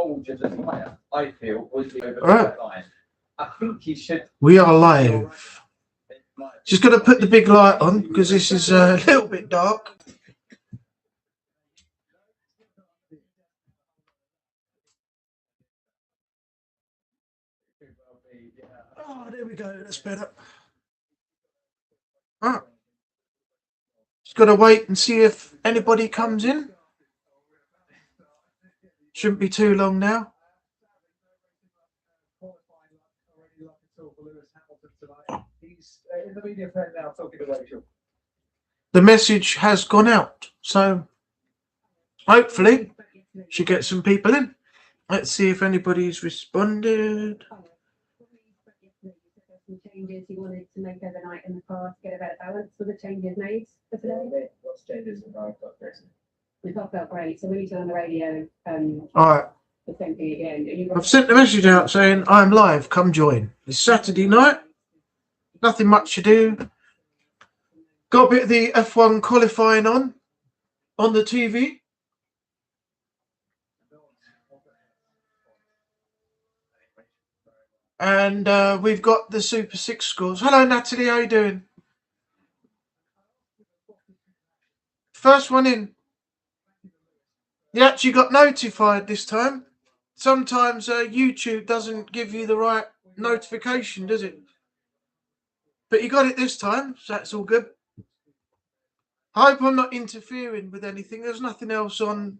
hold your desire, I feel, was the over that line. I think you should. We are live. Just going to put the big light on because this is a little bit dark. Oh, there we go. That's better. Ah. Just got to wait and see if anybody comes in. Shouldn't be too long now. The message has gone out, so hopefully should get some people in. Let's see if anybody's responded. Changes you wanted to make overnight in the car to get a better balance. Were the changes made for today? What's changes in my person? The car felt great. So when you turn on the radio, all right. the same thing again. I've sent the message out saying I'm live. Come join. It's Saturday night. Nothing much to do. Got a bit of the F1 qualifying on the TV. And we've got the Super 6 scores. Hello, Natalie. How you doing? First one in. You actually got notified this time. Sometimes YouTube doesn't give you the right notification, does it? But you got it this time, so that's all good. I hope I'm not interfering with anything. There's nothing else on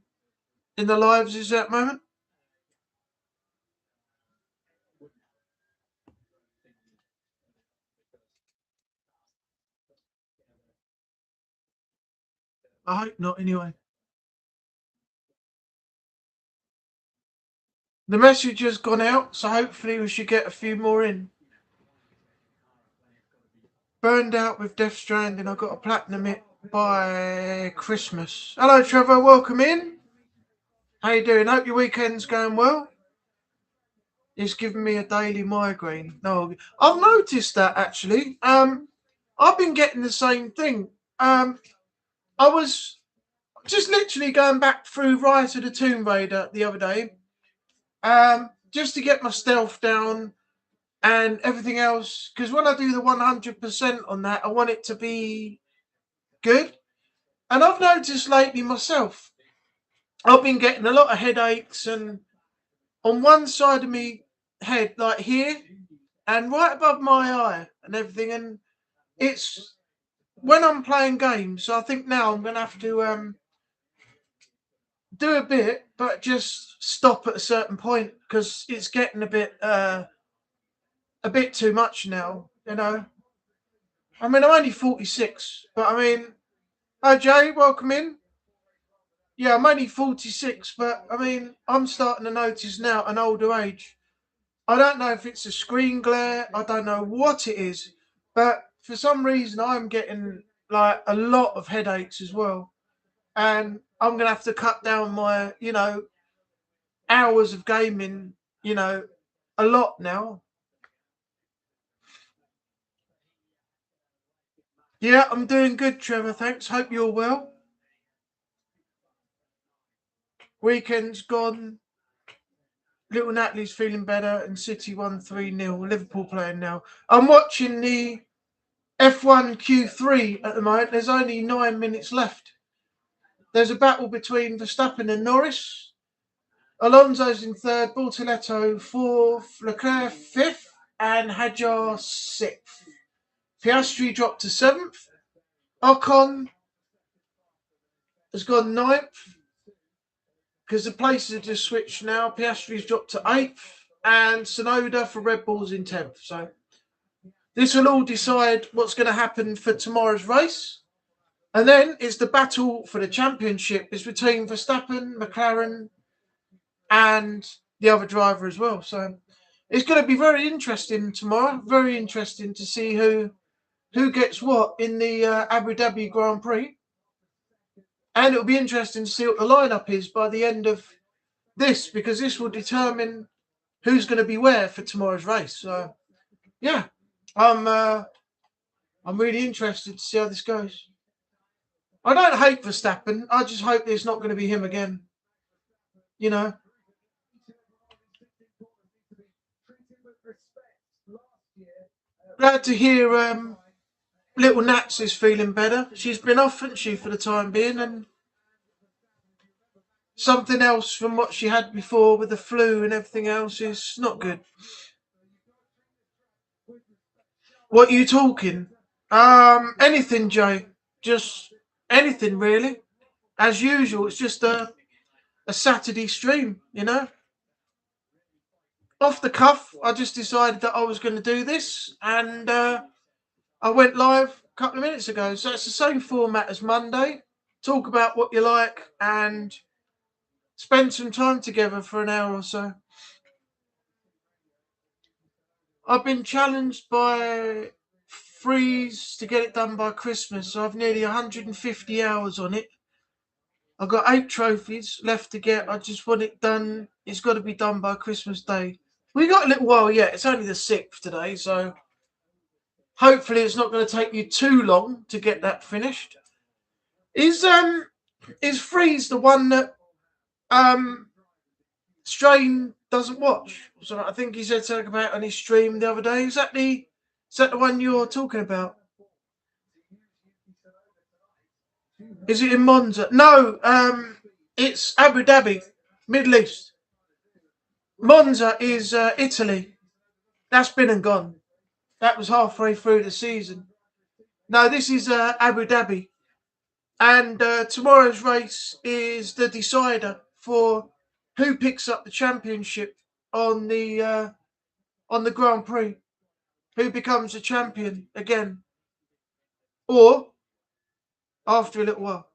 in the lives at that moment. I hope not, anyway. The message has gone out, so hopefully we should get a few more in. Burned out with Death Stranding. I got a platinum it by Christmas. Hello, Trevor. Welcome in. How you doing? Hope your weekend's going well. It's giving me a daily migraine. No, I've noticed that actually. I've been getting the same thing. I was just literally going back through Rise of the Tomb Raider the other day, just to get my stealth down and everything else. Because when I do the 100% on that, I want it to be good. And I've noticed lately myself, I've been getting a lot of headaches, and on one side of me head, like here, and right above my eye and everything. And it's when I'm playing games. So I think now I'm going to have to do a bit, but just stop at a certain point because it's getting a bit too much now, you know. I mean, I'm only 46, but I mean, hi Jay, welcome in. Yeah, I'm only 46, but I mean, I'm starting to notice now an older age. I don't know if it's a screen glare, I don't know what it is, but for some reason I'm getting like a lot of headaches as well. And I'm going to have to cut down my, hours of gaming, a lot now. Yeah, I'm doing good, Trevor. Thanks. Hope you're well. Weekend's gone. Little Natalie's feeling better, and City won 3-0. Liverpool playing now. I'm watching the F1 Q3 at the moment. There's only 9 minutes left. There's a battle between Verstappen and Norris. Alonso's in third, Bortoletto fourth, Leclerc fifth, and Hadjar sixth. Piastri dropped to seventh. Ocon has gone ninth because the places have just switched now. Piastri's dropped to eighth, and Tsunoda for Red Bull's in 10th. So this will all decide what's going to happen for tomorrow's race. And then it's the battle for the championship is between Verstappen, McLaren, and the other driver as well. So it's going to be very interesting tomorrow. Very interesting to see who gets what in the Abu Dhabi Grand Prix. And it'll be interesting to see what the lineup is by the end of this, because this will determine who's going to be where for tomorrow's race. So, yeah, I'm really interested to see how this goes. I don't hate Verstappen. I just hope it's not going to be him again. Glad to hear little Nats is feeling better. She's been off, hasn't she, for the time being, and something else from what she had before with the flu and everything else is not good. What are you talking? Anything, Jay. Just anything, really. As usual, it's just a Saturday stream, you know? Off the cuff, I just decided that I was going to do this, and I went live a couple of minutes ago. So it's the same format as Monday. Talk about what you like and spend some time together for an hour or so. I've been challenged by Freeze to get it done by Christmas, so I've nearly 150 hours on it. I've got 8 trophies left to get. I just want it done. It's got to be done by Christmas Day. We got a little while yet. It's only the 6th today, so hopefully it's not going to take you too long to get that finished. Is Freeze the one that Strain doesn't watch? So I think he said something about on his stream the other day. Is that the one you're talking about? Is it in Monza? No, it's Abu Dhabi, Middle East. Monza is Italy. That's been and gone. That was halfway through the season. No, this is Abu Dhabi. And tomorrow's race is the decider for who picks up the championship on the Grand Prix. Who becomes a champion again. Or after a little while.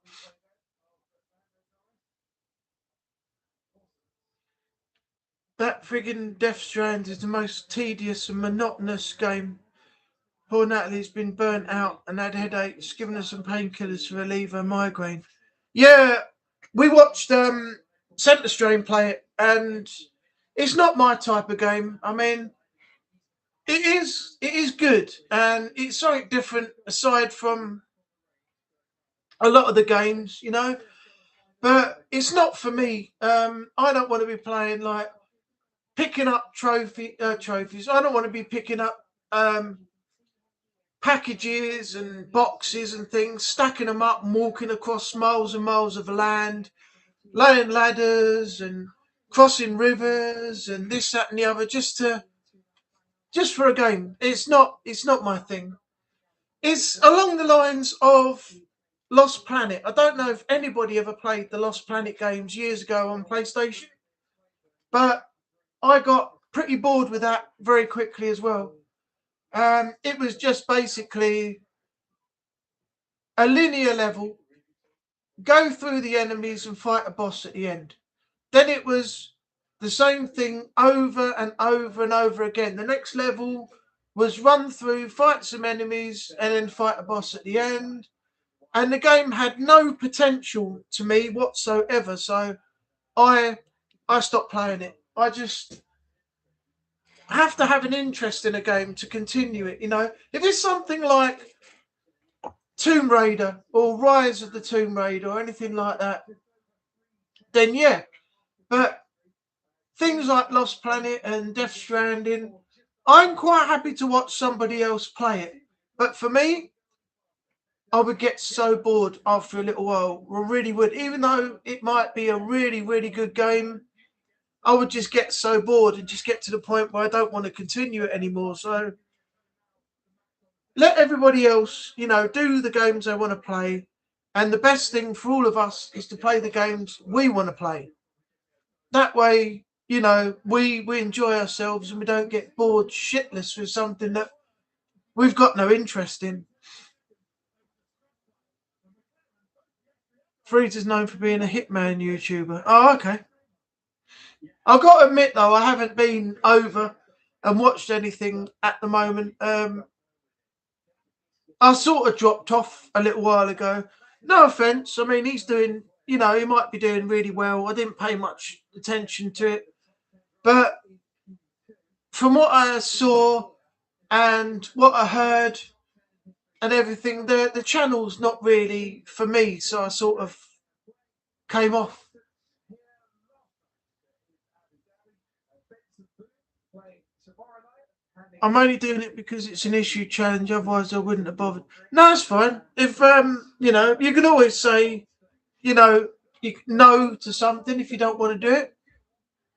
That friggin' Death Strand is the most tedious and monotonous game. Poor Natalie's been burnt out and had headaches, given her some painkillers to relieve her migraine. Yeah, we watched Centre Strain play it, and it's not my type of game. I mean, it is good, and it's something different aside from a lot of the games, you know. But it's not for me. I don't want to be playing like picking up trophies. I don't want to be picking up packages and boxes and things, stacking them up and walking across miles and miles of land, laying ladders and crossing rivers and this, that, and the other, just for a game. It's not my thing. It's along the lines of Lost Planet. I don't know if anybody ever played the Lost Planet games years ago on PlayStation, but I got pretty bored with that very quickly as well. It was just basically a linear level, go through the enemies and fight a boss at the end. Then it was the same thing over and over and over again. The next level was run through, fight some enemies, and then fight a boss at the end. And the game had no potential to me whatsoever, so I stopped playing it. I just have to have an interest in a game to continue it, you know. If it's something like Tomb Raider or Rise of the Tomb Raider or anything like that, then yeah. But things like Lost Planet and Death Stranding, I'm quite happy to watch somebody else play it. But for me, I would get so bored after a little while. I really would. Even though it might be a really, really good game, I would just get so bored and just get to the point where I don't want to continue it anymore. So let everybody else, you know, do the games they want to play. And the best thing for all of us is to play the games we want to play. That way, you know, we enjoy ourselves and we don't get bored shitless with something that we've got no interest in. Freeze is known for being a Hitman YouTuber. Oh, okay. I've got to admit, though, I haven't been over and watched anything at the moment. I sort of dropped off a little while ago. No offence. I mean, he's doing, you know, he might be doing really well. I didn't pay much attention to it. But from what I saw and what I heard and everything, the channel's not really for me. So I sort of came off. I'm only doing it because it's an issue challenge. Otherwise, I wouldn't have bothered. No, it's fine. If you know, you can always say, you know, no to something if you don't want to do it.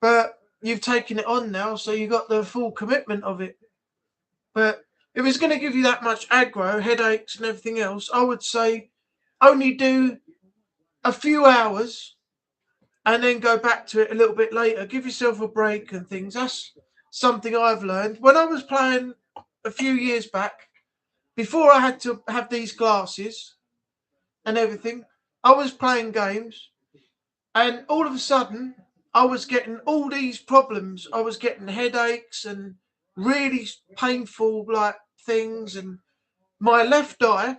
But you've taken it on now, so you got the full commitment of it. But if it's going to give you that much aggro, headaches, and everything else, I would say only do a few hours and then go back to it a little bit later. Give yourself a break and things. That's something I've learned. When I was playing a few years back, before I had to have these glasses and everything, I was playing games, and all of a sudden, I was getting all these problems. I was getting headaches and really painful like things, and my left eye.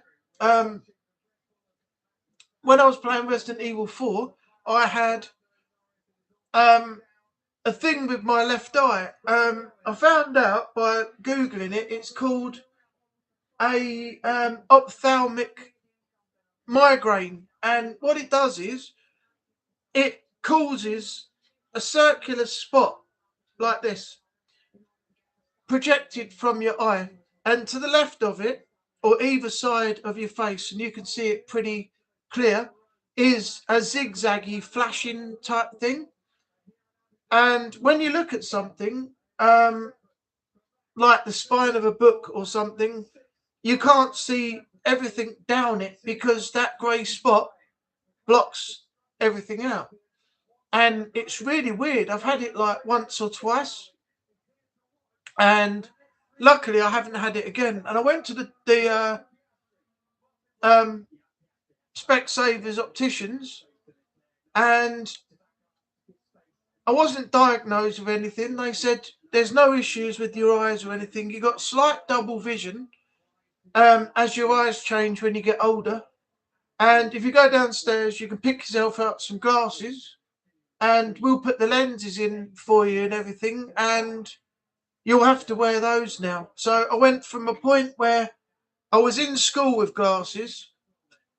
When I was playing Resident Evil 4, I had a thing with my left eye. I found out by googling it. It's called a ophthalmic migraine, and what it does is it causes a circular spot like this projected from your eye, and to the left of it, or either side of your face, and you can see it pretty clear, is a zigzaggy flashing type thing. And when you look at something, like the spine of a book or something, you can't see everything down it because that grey spot blocks everything out. And it's really weird. I've had it like once or twice, and luckily I haven't had it again. And I went to the Specsavers opticians, and I wasn't diagnosed with anything. They said there's no issues with your eyes or anything. You got slight double vision as your eyes change when you get older. And if you go downstairs, you can pick yourself out some glasses, and we'll put the lenses in for you and everything. And you'll have to wear those now. So I went from a point where I was in school with glasses,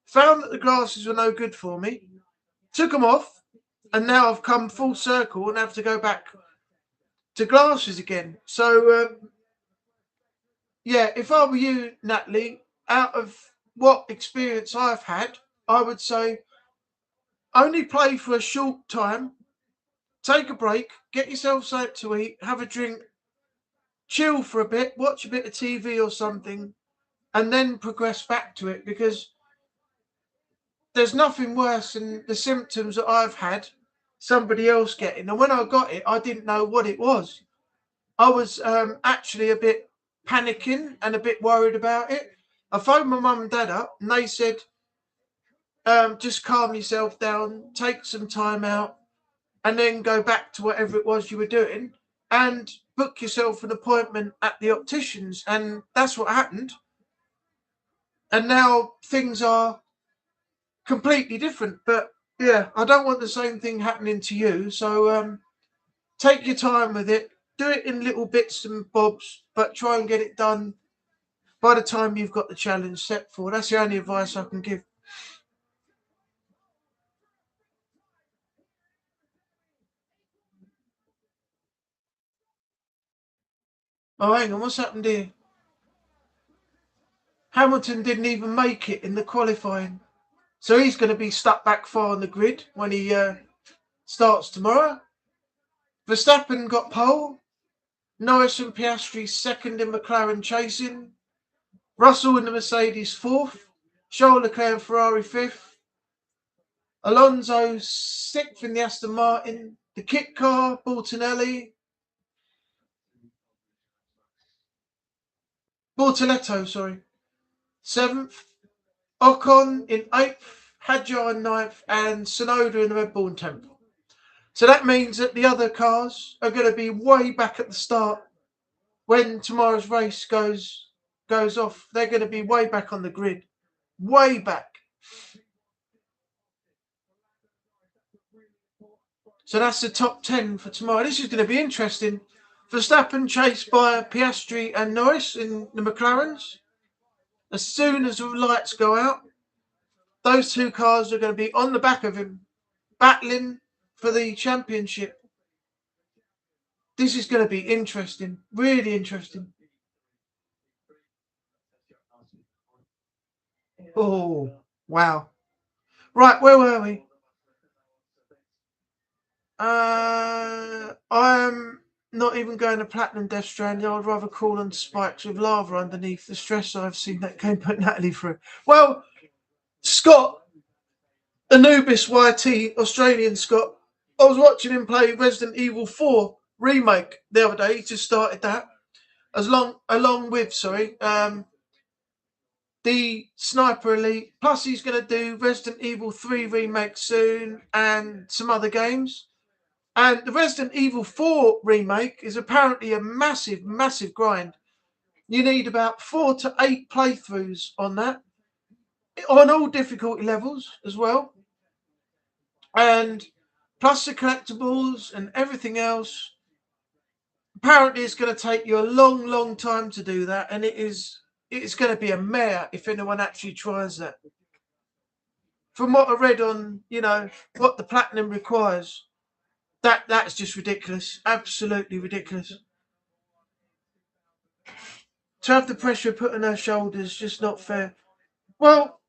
found that the glasses were no good for me, took them off, and now I've come full circle and have to go back to glasses again. So, yeah, if I were you, Natalie, out of what experience I've had, I would say only play for a short time, take a break, get yourself something to eat, have a drink, chill for a bit, watch a bit of TV or something, and then progress back to it, because there's nothing worse than the symptoms that I've had somebody else getting. And when I got it, I didn't know what it was. I was actually a bit panicking and a bit worried about it. I phoned my mum and dad up, and they said, just calm yourself down, take some time out, and then go back to whatever it was you were doing and book yourself an appointment at the opticians. And that's what happened. And now things are completely different. But yeah, I don't want the same thing happening to you. So take your time with it. Do it in little bits and bobs, but try and get it done by the time you've got the challenge set for. That's the only advice I can give. Oh, hang on, what's happened here? Hamilton didn't even make it in the qualifying. So he's going to be stuck back far on the grid when he starts tomorrow. Verstappen got pole. Norris and Piastri second in McLaren chasing. Russell in the Mercedes fourth. Charles Leclerc and Ferrari fifth. Alonso sixth in the Aston Martin. The kit car, Bortoletto, seventh. Ocon in eighth. Hadjar in ninth. And Tsunoda in the Red Bull in 10th. So that means that the other cars are going to be way back at the start when tomorrow's race goes off. They're going to be way back on the grid. Way back. So that's the top 10 for tomorrow. This is going to be interesting. Verstappen chased by Piastri and Norris in the McLarens. As soon as the lights go out, those two cars are going to be on the back of him, battling for the championship. this is going to be interesting, really interesting. Oh, wow. Right, where were we? I'm not even going to Platinum Death Stranding. I'd rather crawl on spikes with lava underneath. The stress I've seen that game put Natalie through. Well, Scott, Anubis YT, Australian Scott, I was watching him play Resident Evil 4 remake the other day. He just started that. Along with the Sniper Elite. Plus, he's going to do Resident Evil 3 remake soon and some other games. And the Resident Evil 4 remake is apparently a massive, massive grind. You need about 4 to 8 playthroughs on that, on all difficulty levels as well. And plus the collectibles and everything else. Apparently, it's going to take you a long, long time to do that, and it's going to be a mare if anyone actually tries that. From what I read on, what the platinum requires, that's just ridiculous, absolutely ridiculous. To have the pressure put on her shoulders, just not fair. Well,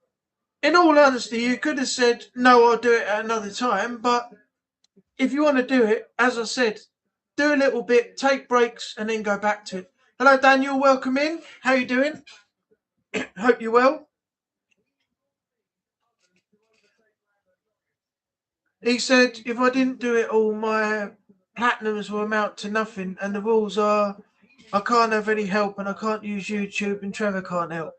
in all honesty, you could have said, no, I'll do it at another time, but if you want to do it, as I said, do a little bit, take breaks, and then go back to it. Hello, Daniel. Welcome in. How you doing? Hope you're well. He said, if I didn't do it all, my platinums will amount to nothing. And the rules are, I can't have any help and I can't use YouTube and Trevor can't help.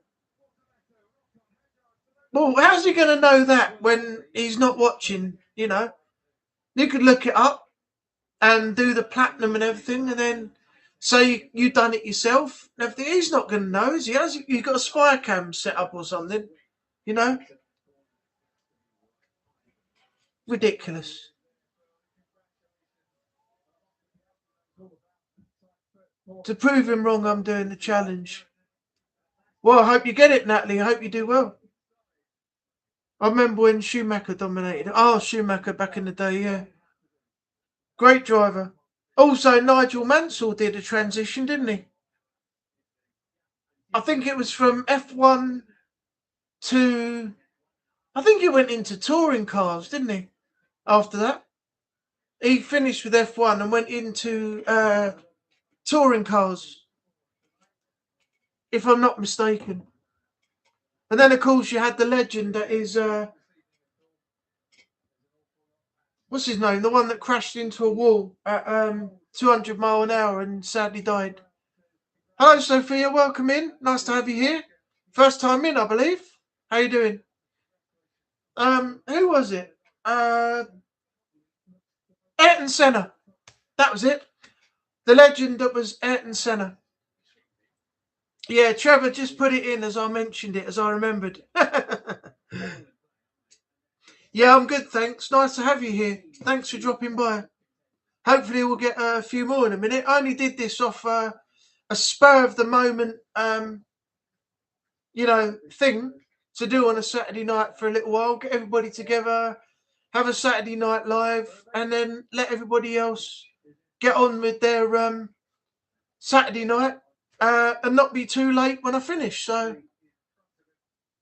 Well, how's he going to know that when he's not watching, You could look it up and do the platinum and everything and then say you done it yourself and everything. He's not going to know, is he? You've got a spy cam set up or something, Ridiculous. To prove him wrong, I'm doing the challenge. Well, I hope you get it, Natalie. I hope you do well. I remember when Schumacher dominated. Oh, Schumacher back in the day, yeah. Great driver. Also, Nigel Mansell did a transition, didn't he? I think it was from F1 to... I think he went into touring cars, didn't he? After that. He finished with F1 and went into touring cars, if I'm not mistaken. And then, of course, you had the legend that is... what's his name? The one that crashed into a wall at 200 mile an hour and sadly died. Hello, Sophia. Welcome in. Nice to have you here. First time in, I believe. How you doing? Who was it? Ayrton Senna. That was it. The legend that was Ayrton Senna. Yeah, Trevor just put it in as I mentioned it, as I remembered. Yeah, I'm good, thanks. Nice to have you here. Thanks for dropping by. Hopefully we'll get a few more in a minute. I only did this off a spur of the moment, thing to do on a Saturday night for a little while. Get everybody together, have a Saturday night live, and then let everybody else get on with their Saturday night and not be too late when I finish. So,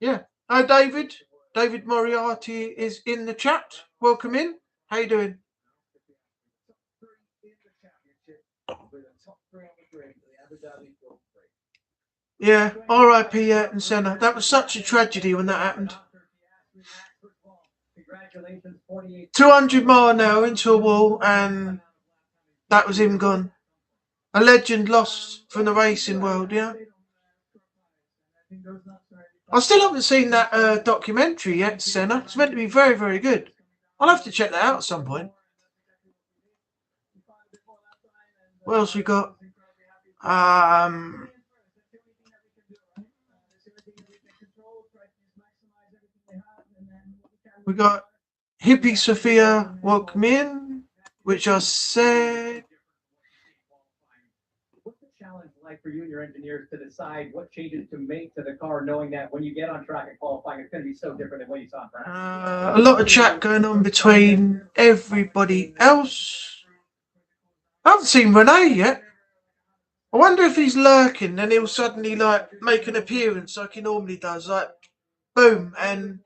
yeah. Hi, David. David Moriarty is in the chat. Welcome in. How you doing? Yeah, R.I.P. Ayrton Senna. That was such a tragedy when that happened. 200 mile an hour into a wall, and that was him gone. A legend lost from the racing world, yeah. I still haven't seen that documentary yet, Senna. It's meant to be very, very good. I'll have to check that out at some point. What else we got? We got Hippie Sophia welcome in, which I said. What's the challenge like for you and your engineers to decide what changes to make to the car, knowing that when you get on track and qualifying, it's going to be so different than what you saw in practice? A lot of chat going on between everybody else. haven't seen Renee yet. I wonder if he's lurking and he'll suddenly make an appearance like he normally does, like boom, and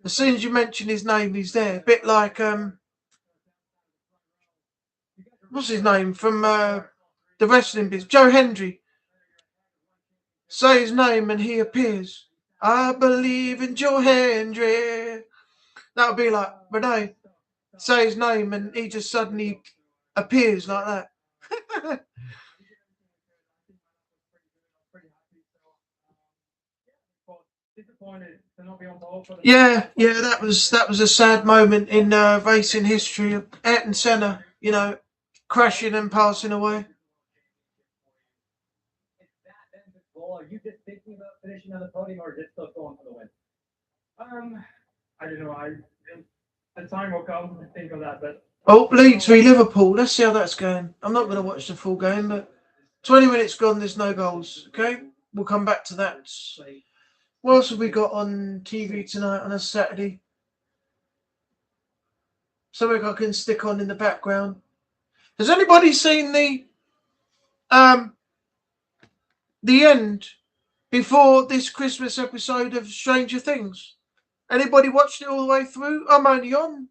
as soon as you mention his name, he's there. A bit like what's his name from the wrestling biz, Joe Hendry. Say his name and he appears. I believe in Joe Hendry. That would be like Renee. Say his name and he just suddenly appears like that. Yeah, that was a sad moment in racing history. Ayrton Senna, crashing and passing away. Are you just thinking about finishing on the podium, or is it still going for the win? I don't know. The time will come to think of that, but Leeds v Liverpool. Let's see how that's going. I'm not going to watch the full game, but 20 minutes gone. There's no goals. Okay, we'll come back to that. What else have we got on TV tonight on a Saturday? Something I can stick on in the background. Has anybody seen the end before this Christmas episode of Stranger Things? Anybody watched it all the way through? I'm only on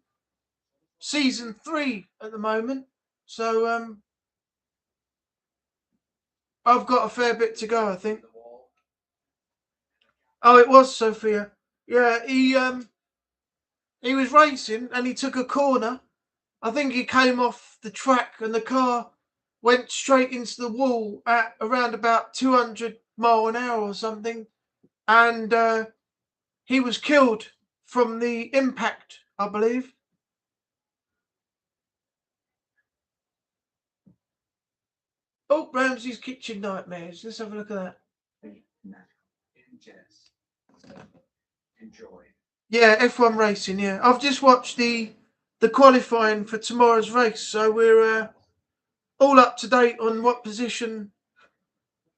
season 3 at the moment, so I've got a fair bit to go, I think. Oh, it was Sophia. Yeah, he was racing and he took a corner. I think he came off the track and the car went straight into the wall at around about 200 mile an hour or something, and he was killed from the impact, I believe. Oh, Ramsey's Kitchen Nightmares. Let's have a look at that. Enjoy. Yeah, F1 racing. Yeah, I've just watched the qualifying for tomorrow's race, so we're all up to date on what position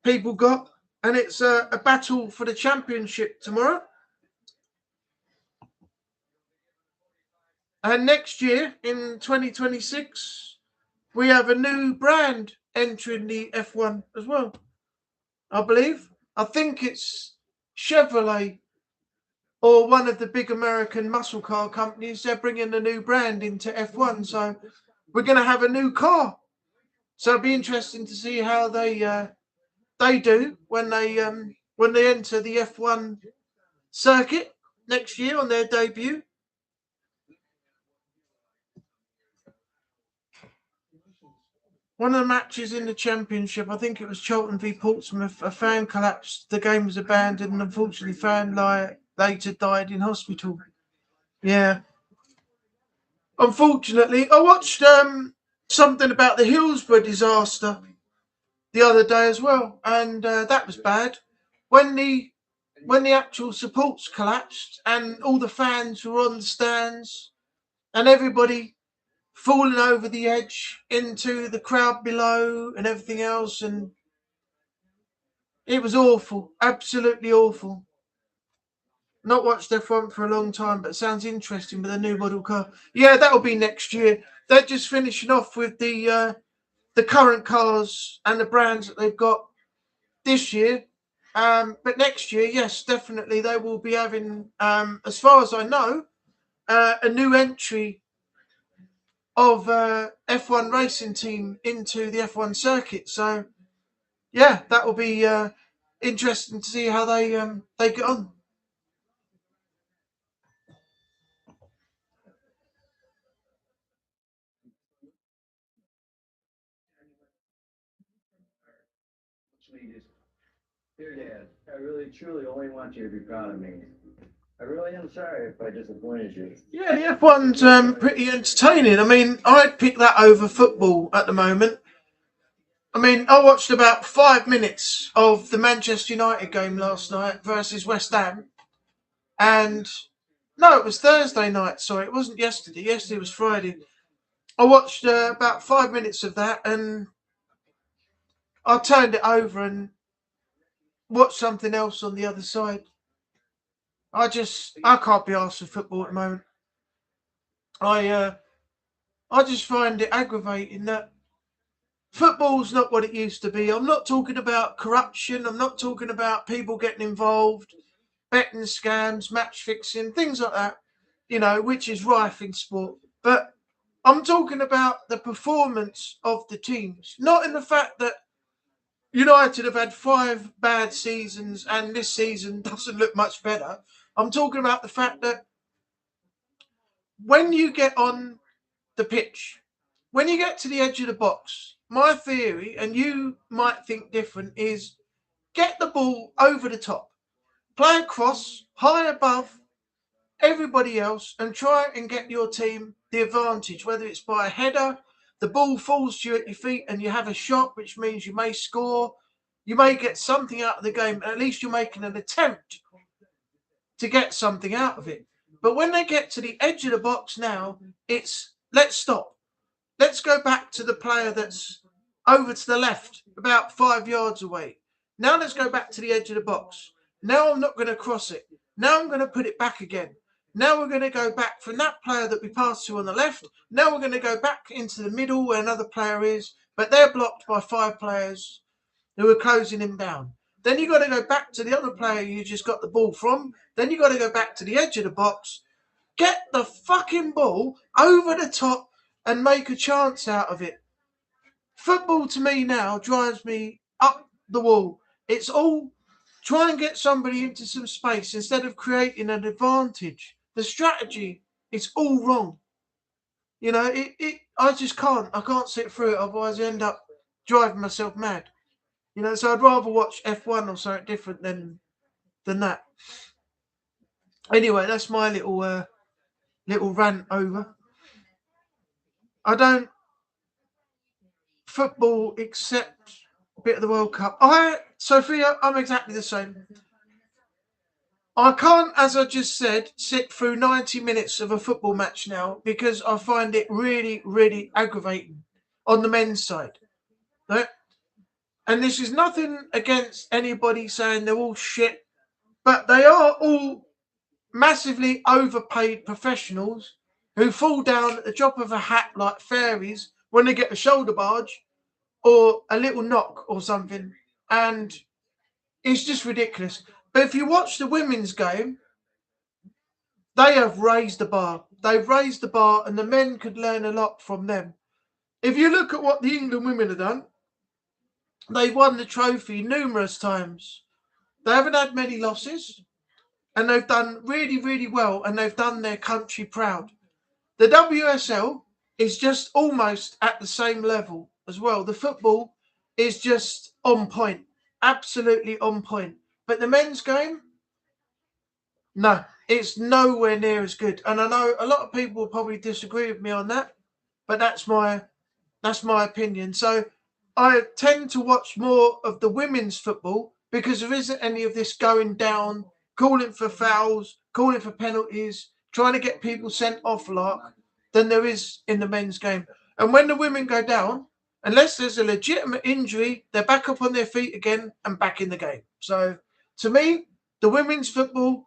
people got, and it's a battle for the championship tomorrow. And next year, in 2026, we have a new brand entering the F1 as well, I believe. I think it's Chevrolet or one of the big American muscle car companies. They're bringing a new brand into F1, so we're going to have a new car. So it'll be interesting to see how they do when they enter the F1 circuit next year on their debut. One of the matches in the championship, I think it was Charlton v Portsmouth, a fan collapsed, the game was abandoned, and unfortunately fan later died in hospital. Yeah. Unfortunately, I watched something about the Hillsborough disaster the other day as well, and that was bad. When the actual supports collapsed and all the fans were on the stands and everybody falling over the edge into the crowd below and everything else, and it was awful, absolutely awful. Not watched F1 for a long time, but it sounds interesting with a new model car. Yeah, that'll be next year. They're just finishing off with the current cars and the brands that they've got this year. But next year, yes, definitely they will be having, as far as I know, a new entry of F1 racing team into the F1 circuit. So, yeah, that will be interesting to see how they get on. Dear Dad, I really truly only want you to be proud of me. I really am sorry if I disappointed you. Yeah, the F1's pretty entertaining. I mean, I'd pick that over football at the moment. I mean, I watched about 5 minutes of the Manchester United game last night versus West Ham. And no, it was Thursday night. Sorry, it wasn't yesterday. Yesterday was Friday. I watched about 5 minutes of that and I turned it over and watched something else on the other side. I can't be arsed with football at the moment. I just find it aggravating that football's not what it used to be. I'm not talking about corruption. I'm not talking about people getting involved, betting scams, match fixing, things like that, which is rife in sport. But I'm talking about the performance of the teams, not in the fact that United have had 5 bad seasons and this season doesn't look much better. I'm talking about the fact that when you get on the pitch, when you get to the edge of the box, my theory, and you might think different, is get the ball over the top, play across, high above everybody else, and try and get your team the advantage, whether it's by a header, the ball falls to you at your feet and you have a shot, which means you may score, you may get something out of the game, at least you're making an attempt to get something out of it. But when they get to the edge of the box now, it's let's stop. Let's go back to the player that's over to the left, about 5 yards away. Now let's go back to the edge of the box. Now I'm not going to cross it. Now I'm going to put it back again. Now we're going to go back from that player that we passed to on the left. Now we're going to go back into the middle where another player is, but they're blocked by 5 players who are closing him down. Then you've got to go back to the other player you just got the ball from. Then you've got to go back to the edge of the box. Get the fucking ball over the top and make a chance out of it. Football to me now drives me up the wall. It's all try and get somebody into some space instead of creating an advantage. The strategy is all wrong. I just can't. I can't sit through it. Otherwise, I end up driving myself mad. So I'd rather watch F1 or something different than that. Anyway, that's my little rant over. I don't football except a bit of the World Cup. Sophia, I'm exactly the same. I can't, as I just said, sit through 90 minutes of a football match now because I find it really, really aggravating on the men's side. Right? And this is nothing against anybody saying they're all shit, but they are all massively overpaid professionals who fall down at the drop of a hat like fairies when they get a shoulder barge or a little knock or something. And it's just ridiculous. But if you watch the women's game, they have raised the bar. They've raised the bar and the men could learn a lot from them. If you look at what the England women have done, they've won the trophy numerous times. They haven't had many losses. And they've done really, really well, and they've done their country proud. The WSL is just almost at the same level as well. The football is just on point, absolutely on point. But the men's game, no, it's nowhere near as good. And I know a lot of people will probably disagree with me on that, but that's my opinion. So I tend to watch more of the women's football because there isn't any of this going down, calling for fouls, calling for penalties, trying to get people sent off a lot than there is in the men's game. And when the women go down, unless there's a legitimate injury, they're back up on their feet again and back in the game. So to me, the women's football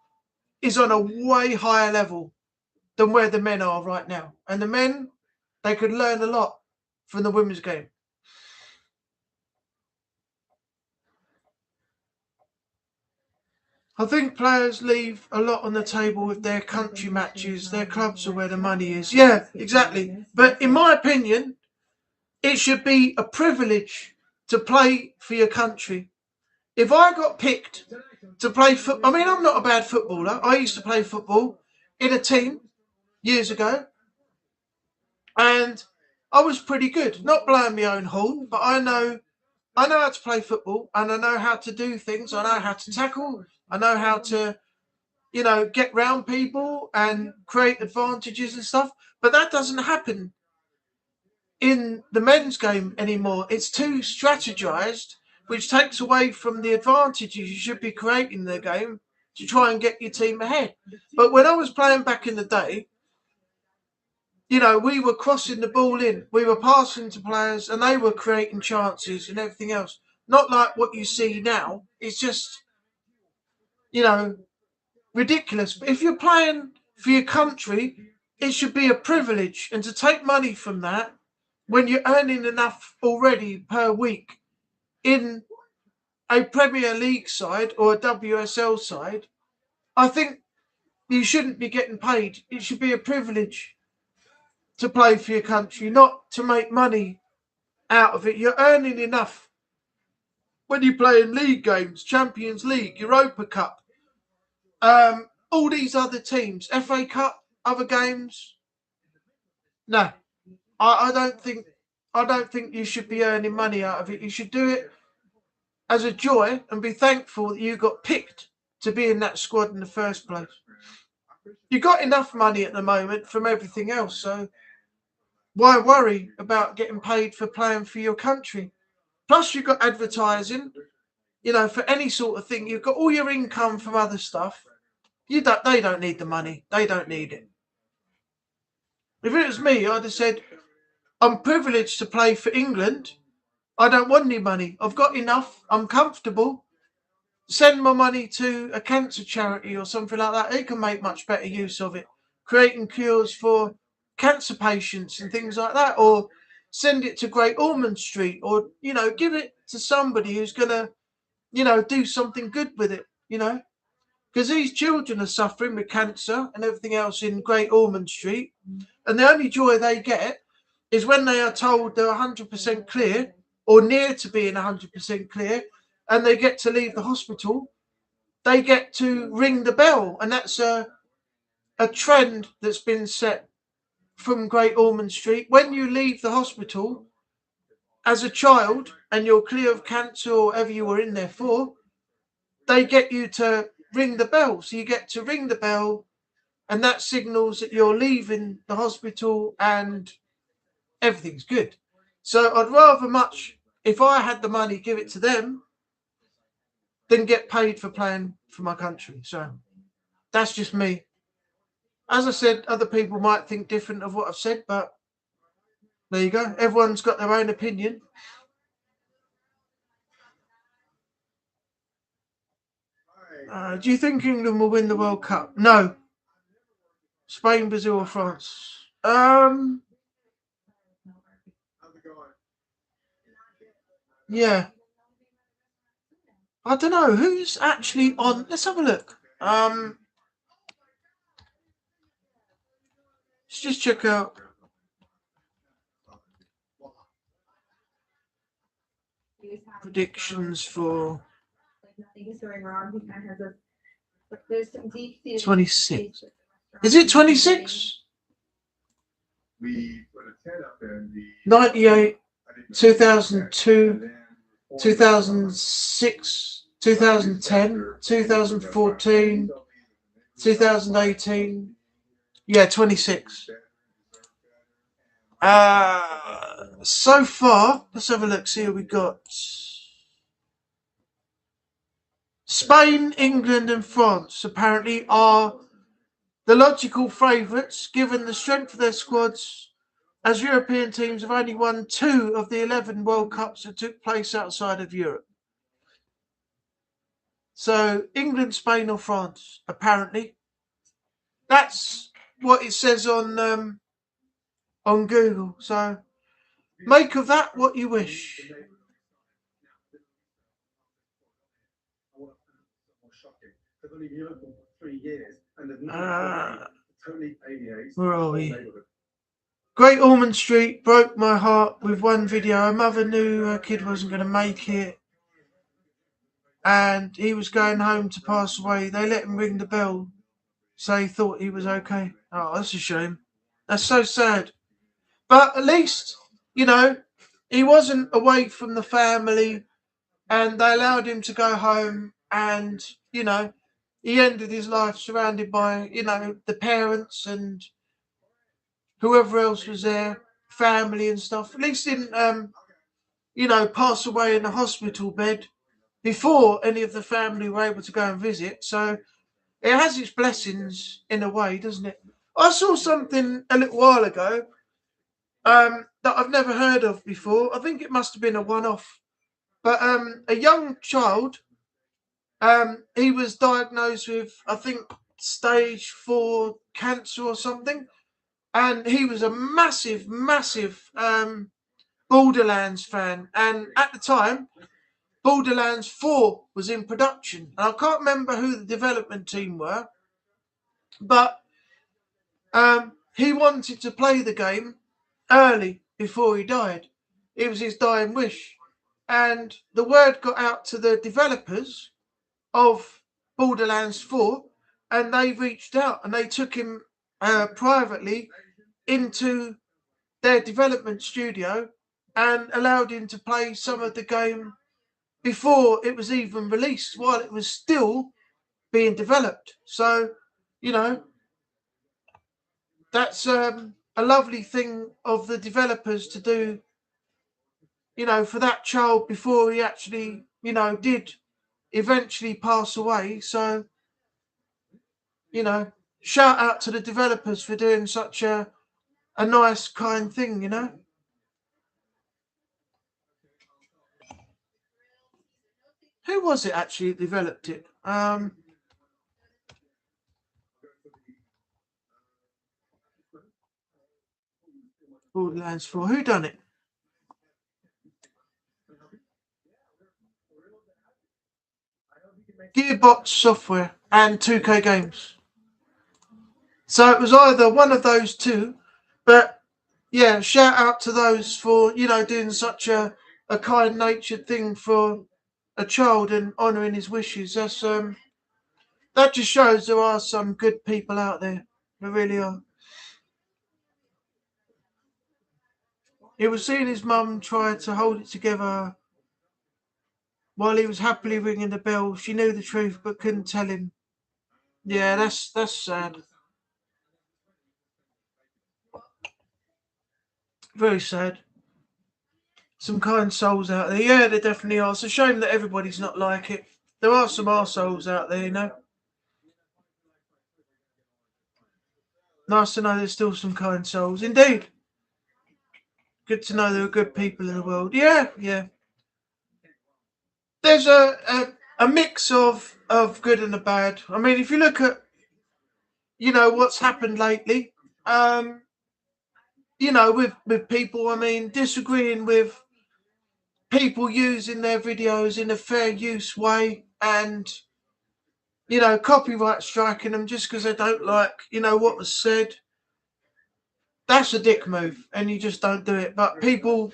is on a way higher level than where the men are right now. And the men, they could learn a lot from the women's game. I think players leave a lot on the table with their country matches. Their clubs are where the money is. Yeah, exactly. But in my opinion, it should be a privilege to play for your country. If I got picked to play football, I mean, I'm not a bad footballer. I used to play football in a team years ago. And I was pretty good. Not blowing my own horn, but I know how to play football and I know how to do things. I know how to tackle. I know how to, get round people and create advantages and stuff. But that doesn't happen in the men's game anymore. It's too strategized, which takes away from the advantages you should be creating in the game to try and get your team ahead. But when I was playing back in the day, we were crossing the ball in. We were passing to players and they were creating chances and everything else. Not like what you see now. It's just, ridiculous. But if you're playing for your country, it should be a privilege. And to take money from that when you're earning enough already per week in a Premier League side or a WSL side, I think you shouldn't be getting paid. It should be a privilege to play for your country, not to make money out of it. You're earning enough when you play in league games, Champions League, Europa Cup, all these other teams, FA Cup, other games. No, I don't think you should be earning money out of it. You should do it as a joy and be thankful that you got picked to be in that squad in the first place. You got enough money at the moment from everything else, so why worry about getting paid for playing for your country? Plus, you've got advertising. You know, for any sort of thing, you've got all your income from other stuff. They don't need the money. They don't need it. If it was me, I'd have said, I'm privileged to play for England. I don't want any money. I've got enough. I'm comfortable. Send my money to a cancer charity or something like that. They can make much better use of it. Creating cures for cancer patients and things like that. Or send it to Great Ormond Street. Or, give it to somebody who's going to, do something good with it, Because these children are suffering with cancer and everything else in Great Ormond Street. And the only joy they get is when they are told they're 100% clear or near to being 100% clear and they get to leave the hospital, they get to ring the bell. And that's a trend that's been set from Great Ormond Street. When you leave the hospital as a child and you're clear of cancer or whatever you were in there for, they get you to ring the bell. So you get to ring the bell and that signals that you're leaving the hospital and everything's good. So I'd rather much, if I had the money, give it to them than get paid for playing for my country. So that's just me. As I said, other people might think different of what I've said, but there you go. Everyone's got their own opinion. Do you think England will win the World Cup? No. Spain, Brazil, or France? Yeah. I don't know who's actually on. Let's have a look. Let's just check out. Predictions for 26. Is it 26? 98, 2002, 2006, 2010, 2014, 2018. Yeah, 26. So far, let's have a look, see who we got. Spain, England and France apparently are the logical favourites given the strength of their squads, as European teams have only won 2 of the 11 World Cups that took place outside of Europe. So England, Spain or France, apparently. That's what it says on Google. So make of that what you wish. Where are we? Great Ormond Street broke my heart with one video. Her mother knew her kid wasn't going to make it and he was going home to pass away. They let him ring the bell, so he thought he was okay. Oh, that's a shame. That's so sad. But at least, he wasn't away from the family and they allowed him to go home and, he ended his life surrounded by, the parents and whoever else was there, family and stuff. At least he didn't, pass away in a hospital bed before any of the family were able to go and visit. So it has its blessings in a way, doesn't it? I saw something a little while ago that I've never heard of before. I think it must have been a one-off. But a young child, he was diagnosed with, I think, stage 4 cancer or something. And he was a massive, massive Borderlands fan, and at the time, Borderlands 4 was in production. And I can't remember who the development team were, but he wanted to play the game early before he died. It was his dying wish. And the word got out to the developers of Borderlands 4, and they reached out and they took him privately into their development studio and allowed him to play some of the game before it was even released, while it was still being developed. So, you know, that's a lovely thing of the developers to do, you know, for that child before he actually, you know, did eventually pass away. So, you know, shout out to the developers for doing such a nice, kind thing, you know. Who was it actually that developed it? Borderlands 4. Who done it? Gearbox Software and 2K Games. So it was either one of those two, but yeah, shout out to those for, you know, doing such a kind-natured thing for a child and honouring his wishes. That's that just shows there are some good people out there. There really are. He was seeing his mum try to hold it together while he was happily ringing the bell. She knew the truth but couldn't tell him. Yeah, that's sad. Very sad. Some kind souls out there. Yeah, there definitely are. It's a shame that everybody's not like it. There are some arseholes out there, you know. Nice to know there's still some kind souls. Indeed. Good to know there are good people in the world. Yeah, yeah. There's a mix of good and the bad. I mean, if you look at, you know, what's happened lately, you know, with people, I mean, disagreeing with people using their videos in a fair use way and, you know, copyright striking them just because they don't like, you know, what was said. That's a dick move, and you just don't do it. But people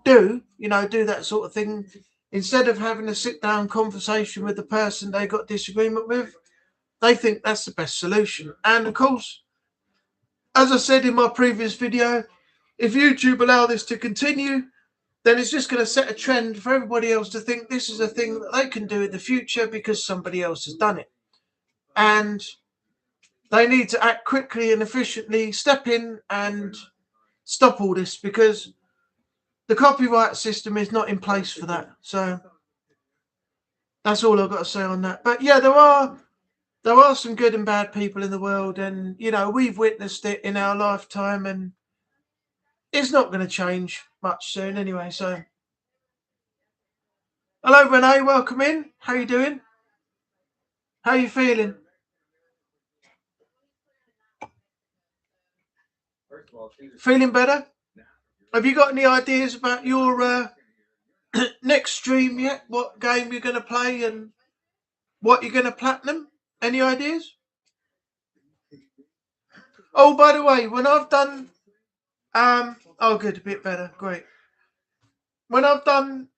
do, you know, do that sort of thing. Instead of having a sit down conversation with the person they got disagreement with, they think that's the best solution. And of course, as I said in my previous video, if YouTube allow this to continue, then it's just going to set a trend for everybody else to think this is a thing that they can do in the future because somebody else has done it. And they need to act quickly and efficiently, step in and stop all this, because the copyright system is not in place for that. So that's all I've got to say on that. But yeah, there are some good and bad people in the world, and you know, we've witnessed it in our lifetime, and it's not going to change much soon anyway. So hello Renee, welcome in. How you doing? How you feeling? Feeling better? Have you got any ideas about your next stream yet? What game you're going to play and what you're going to platinum? Any ideas? Oh, by the way, when I've done oh good, a bit better, great. When I've done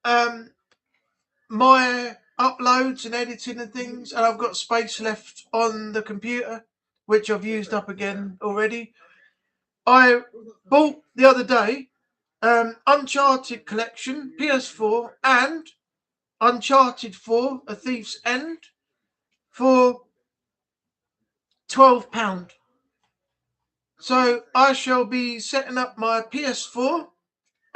my uploads and editing and things, and I've got space left on the computer, which I've used up again already, I bought the other day Uncharted Collection, PS4, and Uncharted 4, A Thief's End, for £12. So I shall be setting up my PS4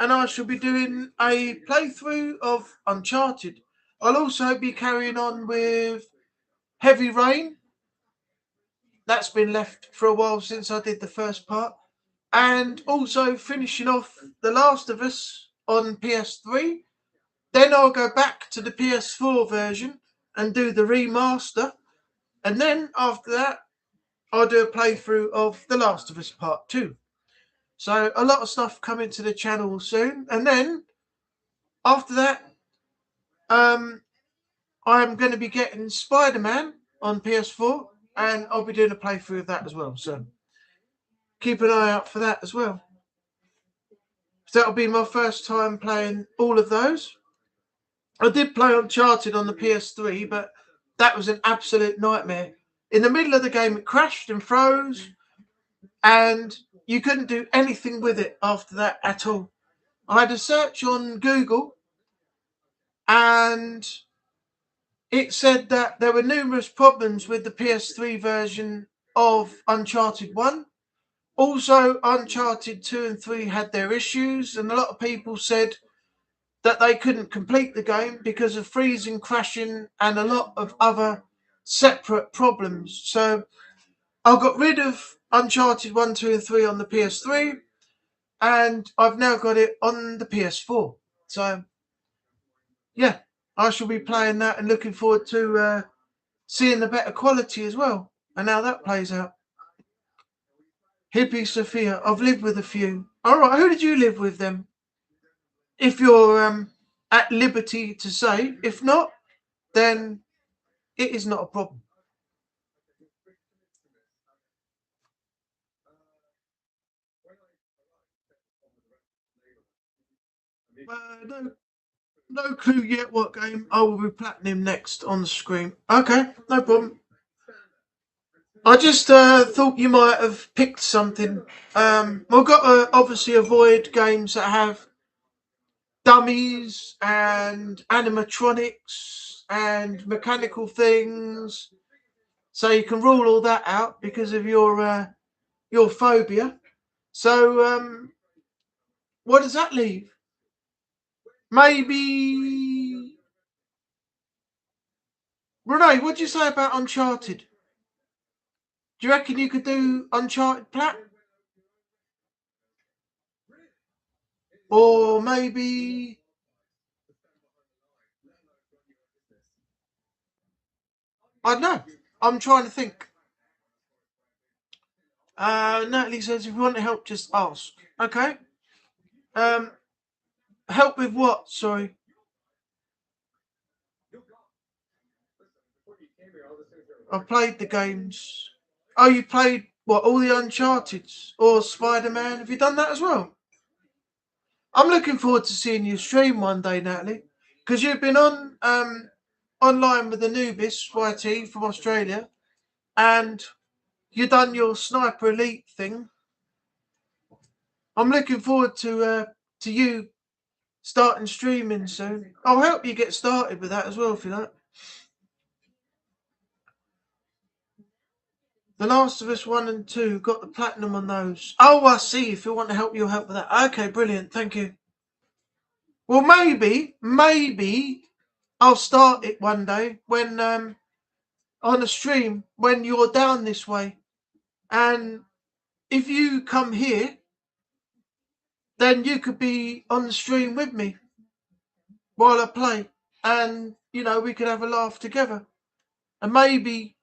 and I shall be doing a playthrough of Uncharted. I'll also be carrying on with Heavy Rain. That's been left for a while since I did the first part. And also finishing off The Last of Us on PS3. Then I'll go back to the PS4 version and do the remaster. And then after that, I'll do a playthrough of The Last of Us Part 2. So a lot of stuff coming to the channel soon. And then after that, I'm going to be getting Spider-Man on PS4, and I'll be doing a playthrough of that as well. So keep an eye out for that as well. So that'll be my first time playing all of those. I did play Uncharted on the PS3, but that was an absolute nightmare. In the middle of the game, it crashed and froze, and you couldn't do anything with it after that at all. I had a search on Google, and it said that there were numerous problems with the PS3 version of Uncharted 1. Also, Uncharted 2 and 3 had their issues, and a lot of people said that they couldn't complete the game because of freezing, crashing, and a lot of other separate problems. So I got rid of Uncharted 1, 2, and 3 on the PS3, and I've now got it on the PS4. So, yeah, I shall be playing that and looking forward to seeing the better quality as well, and how that plays out. Hippie Sophia, I've lived with a few. Alright, who did you live with then? If you're at liberty to say. If not, then it is not a problem. No clue yet what game I will be platinum next on the screen. Okay, no problem. I just thought you might have picked something. We've got to obviously avoid games that have dummies and animatronics and mechanical things. So you can rule all that out because of your phobia. So what does that leave? Maybe Renee, what do you say about Uncharted? Do you reckon you could do Uncharted Plat? Or maybe I don't know. I'm trying to think. Natalie says if you want help, just ask. Okay. Help with what? Sorry. I played the games. Oh, you played what? All the Uncharteds or Spider-Man? Have you done that as well? I'm looking forward to seeing you stream one day, Natalie, because you've been on online with Anubis YT from Australia, and you done your Sniper Elite thing. I'm looking forward to you starting streaming soon. I'll help you get started with that as well if you like. The Last of Us 1 and 2 got the platinum on those. Oh, I see. If you want to help, you'll help with that. Okay, brilliant. Thank you. Well, maybe I'll start it one day when on a stream when you're down this way, and if you come here, then you could be on the stream with me while I play, and we could have a laugh together, and maybe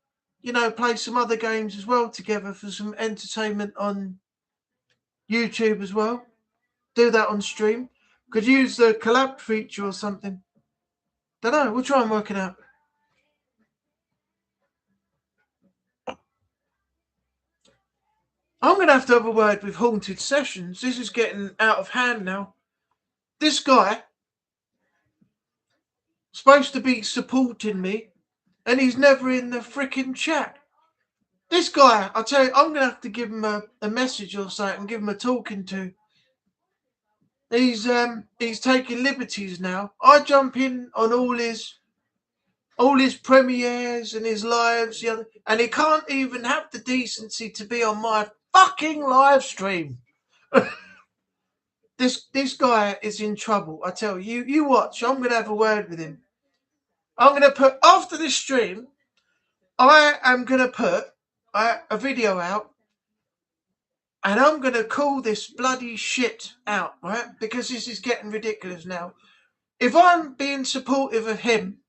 play some other games as well together for some entertainment on YouTube as well. Do that on stream. Could use the collab feature or something. Don't know. We'll try and work it out. I'm going to have a word with Haunted Sessions. This is getting out of hand now. This guy supposed to be supporting me, and he's never in the freaking chat. This guy, I tell you, I'm going to have to give him a message or something and give him a talking to. He's taking liberties now. I jump in on all his premieres and his lives, and he can't even have the decency to be on my fucking live stream. This guy is in trouble. I tell you. You watch. I'm going to have a word with him. I'm going to put, after this stream, I am going to put a video out, and I'm going to call this bloody shit out, right? Because this is getting ridiculous now. If I'm being supportive of him,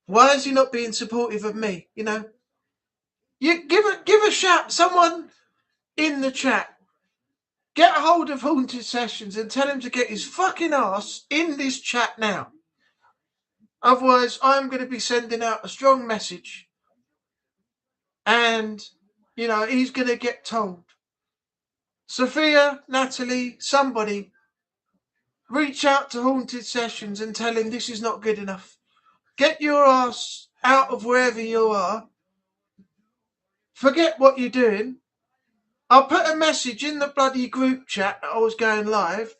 why is he not being supportive of me? You give a shout. Someone in the chat, Get a hold of Haunted Sessions and tell him to get his fucking ass in this chat now. Otherwise, I'm going to be sending out a strong message. And, you know, he's going to get told. Sophia, Natalie, somebody, reach out to Haunted Sessions and tell him this is not good enough. Get your ass out of wherever you are. Forget what you're doing. I'll put a message in the bloody group chat that I was going live.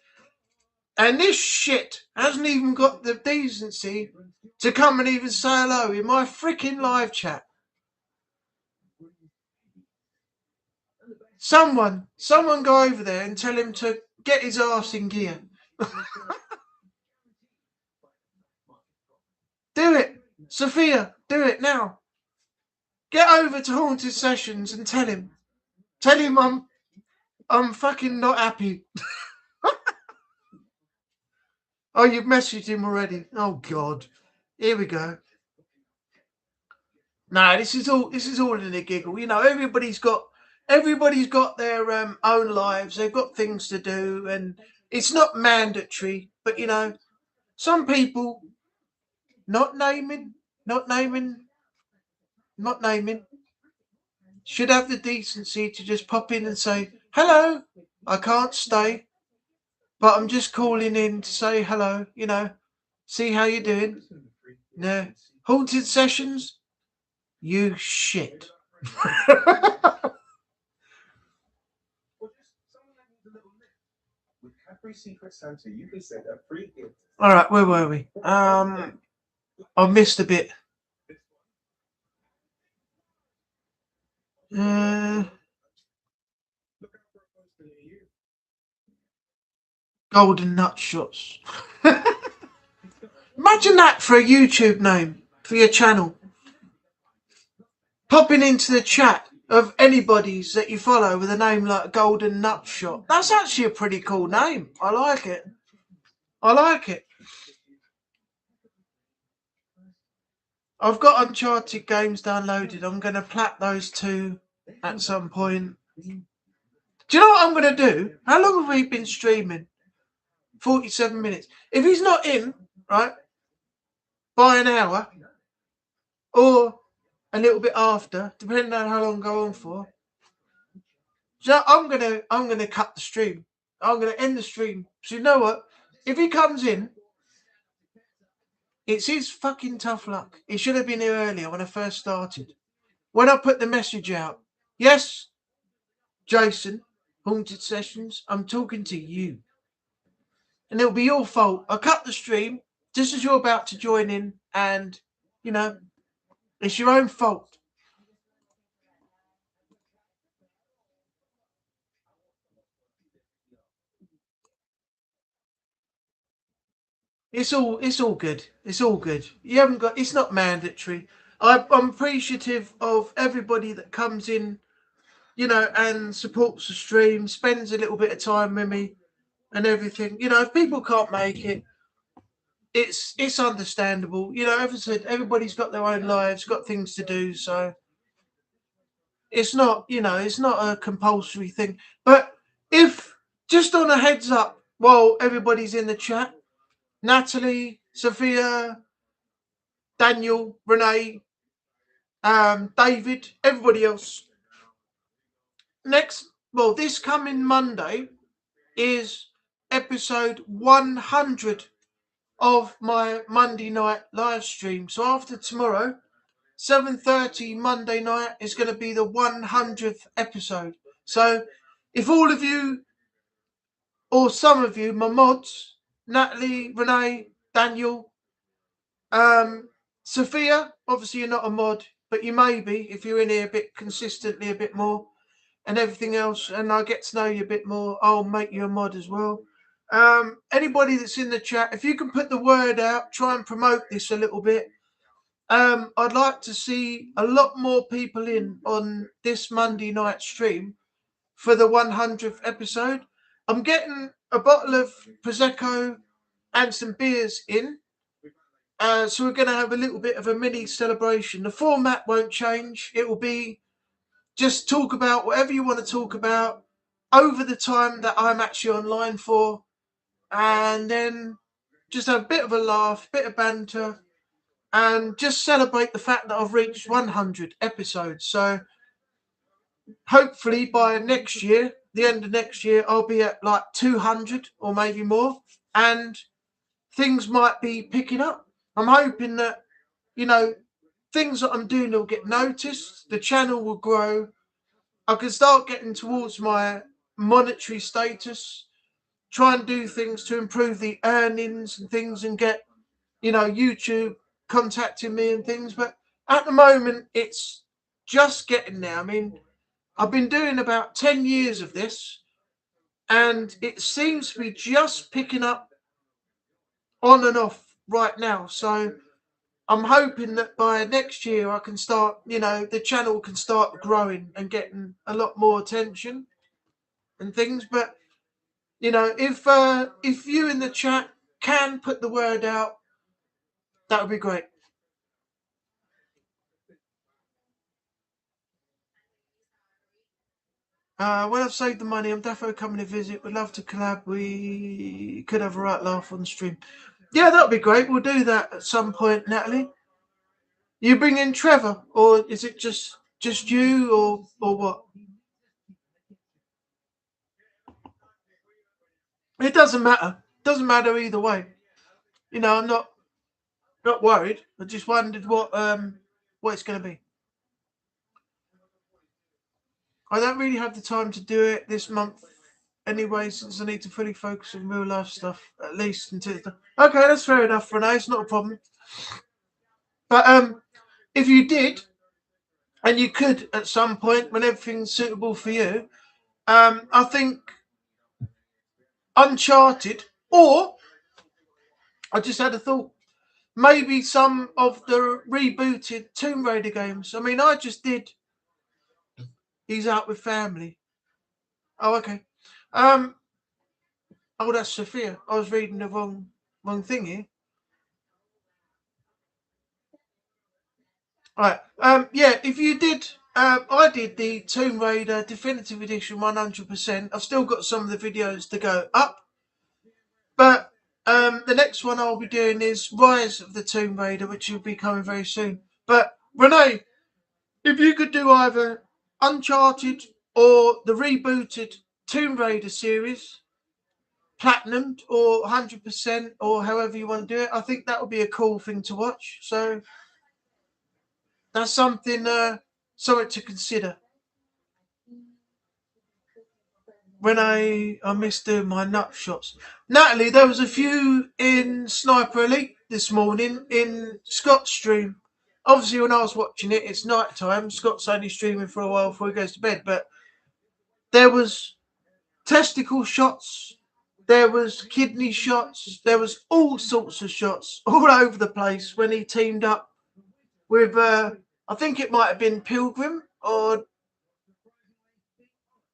And this shit hasn't even got the decency to come and even say hello in my freaking live chat. Someone go over there and tell him to get his arse in gear. Do it. Sophia, do it now. Get over to Haunted Sessions and tell him. Tell him I'm fucking not happy. Oh, you've messaged him already. Oh God. Here we go. No, this is all in a giggle. You know, everybody's got their own lives. They've got things to do, and it's not mandatory. But you know, some people not naming, should have the decency to just pop in and say, hello, I can't stay, but I'm just calling in to say hello, you know, see how you're doing. No. Haunted Sessions, you shit. Alright, where were we? I missed a bit. Golden Nut Shots. Imagine that for a YouTube name for your channel. Popping into the chat of anybody's that you follow with a name like Golden Nut Shot. That's actually a pretty cool name. I like it. I've got Uncharted games downloaded. I'm going to plat those two at some point. Do you know what I'm going to do? How long have we been streaming? 47 minutes. If he's not in, right, by an hour or a little bit after, depending on how long I go on for, so I'm gonna cut the stream. I'm gonna end the stream. So you know what? If he comes in, it's his fucking tough luck. He should have been here earlier when I first started. When I put the message out. Yes, Jason, Haunted Sessions, I'm talking to you. And it'll be your fault. I cut the stream just as you're about to join in, and, you know, it's your own fault. It's all good. It's all good. You haven't got. It's not mandatory. I'm appreciative of everybody that comes in, you know, and supports the stream, spends a little bit of time with me, and everything. You know, if people can't make it, it's understandable. You know, as I said, everybody's got their own lives, got things to do, so it's not, you know, it's not a compulsory thing. But if just on a heads up, while everybody's in the chat, Natalie, Sophia, Daniel, Renee, David, everybody else. This coming Monday is episode 100 of my Monday night live stream. So after tomorrow, 7:30 Monday night is going to be the 100th episode. So if all of you, or some of you, my mods, Natalie, Renee, Daniel, Sophia, obviously you're not a mod, but you may be if you're in here a bit consistently, a bit more, and everything else, and I get to know you a bit more, I'll make you a mod as well. Anybody that's in the chat, if you can put the word out, try and promote this a little bit. I'd like to see a lot more people in on this Monday night stream for the 100th episode. I'm getting a bottle of Prosecco and some beers in. So we're going to have a little bit of a mini celebration. The format won't change. It will be just talk about whatever you want to talk about. over the time that I'm actually online for, and then just have a bit of a laugh, bit of banter, and just celebrate the fact that I've reached 100 episodes. So hopefully by next year, the end of next year, I'll be at like 200 or maybe more, and things might be picking up. I'm hoping that, you know, things that I'm doing will get noticed, the channel will grow, I can start getting towards my monetary status, try and do things to improve the earnings and things, and get, you know, YouTube contacting me and things. But at the moment, it's just getting there. I mean, I've been doing about 10 years of this, and it seems to be just picking up on and off right now. So I'm hoping that by next year I can start, you know, the channel can start growing and getting a lot more attention and things. But, you know, if you in the chat can put the word out, that would be great. When I've saved the money, I'm definitely coming to visit. We'd love to collab. We could have a right laugh on the stream. Yeah, that'd be great. We'll do that at some point, Natalie. You bring in Trevor, or is it just you, or what? It doesn't matter. Doesn't matter either way. You know, I'm not worried. I just wondered what it's going to be. I don't really have the time to do it this month anyway, since I need to fully focus on real life stuff, at least until it's done. Okay, that's fair enough, Renee. It's not a problem. But if you did, and you could at some point when everything's suitable for you, I think Uncharted, or I just had a thought, maybe some of the rebooted Tomb Raider games. I mean, I just did He's Out with Family. Oh, okay. Oh, that's Sophia. I was reading the wrong thing here. Right. Yeah, if you did, I did the Tomb Raider Definitive Edition 100%. I've still got some of the videos to go up. But the next one I'll be doing is Rise of the Tomb Raider, which will be coming very soon. But Renee, if you could do either Uncharted or the rebooted Tomb Raider series, platinumed or 100%, or however you want to do it, I think that would be a cool thing to watch. So that's something to consider. When I missed doing my nut shots. Natalie, there was a few in Sniper Elite this morning in Scott's stream. Obviously, when I was watching it, it's night time. Scott's only streaming for a while before he goes to bed. But there was testicle shots, there was kidney shots, there was all sorts of shots all over the place when he teamed up with, I think it might have been Pilgrim or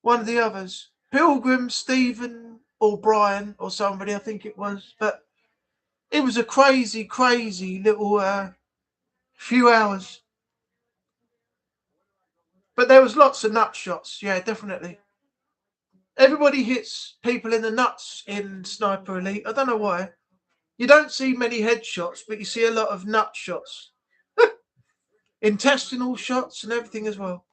one of the others. Pilgrim, Stephen, or Brian, or somebody, I think it was. But it was a crazy, crazy little few hours. But there was lots of nut shots, yeah, definitely. Everybody hits people in the nuts in Sniper Elite. I don't know why. You don't see many headshots, but you see a lot of nut shots. Intestinal shots and everything as well.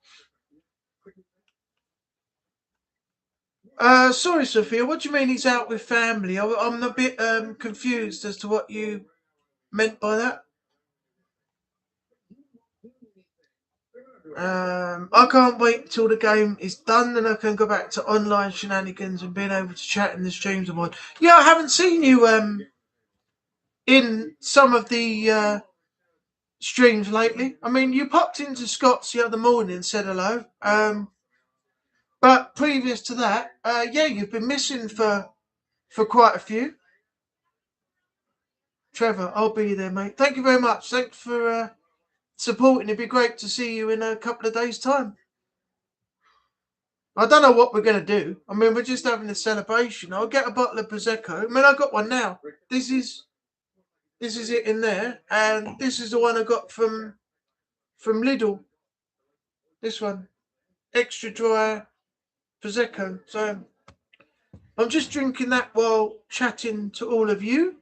Sorry, Sophia, what do you mean he's out with family? I'm a bit confused as to what you meant by that. I can't wait till the game is done and I can go back to online shenanigans and being able to chat in the streams and what. Yeah, I haven't seen you in some of the streams lately. I mean, you popped into Scott's the other morning and said hello. But previous to that, yeah, you've been missing for quite a few. Trevor, I'll be there, mate. Thank you very much. Thanks for supporting. It'd be great to see you in a couple of days' time. I don't know what we're going to do. I mean, we're just having a celebration. I'll get a bottle of Prosecco. I mean, I got one now. This is it in there. And this is the one I got from Lidl. This one. Extra dry Prosecco. So I'm just drinking that while chatting to all of you.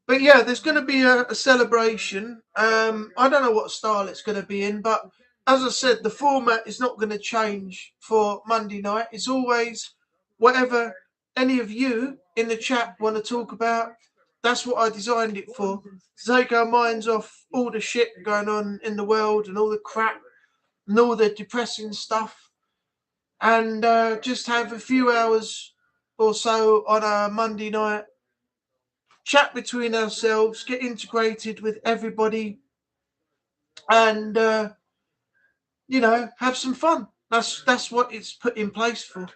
But yeah, there's going to be a celebration. I don't know what style it's going to be in, but as I said, the format is not going to change for Monday night. It's always whatever any of you in the chat want to talk about. That's what I designed it for. To take our minds off all the shit going on in the world and all the crap and all the depressing stuff, and just have a few hours or so on a Monday night, chat between ourselves, get integrated with everybody, and have some fun. That's what it's put in place for.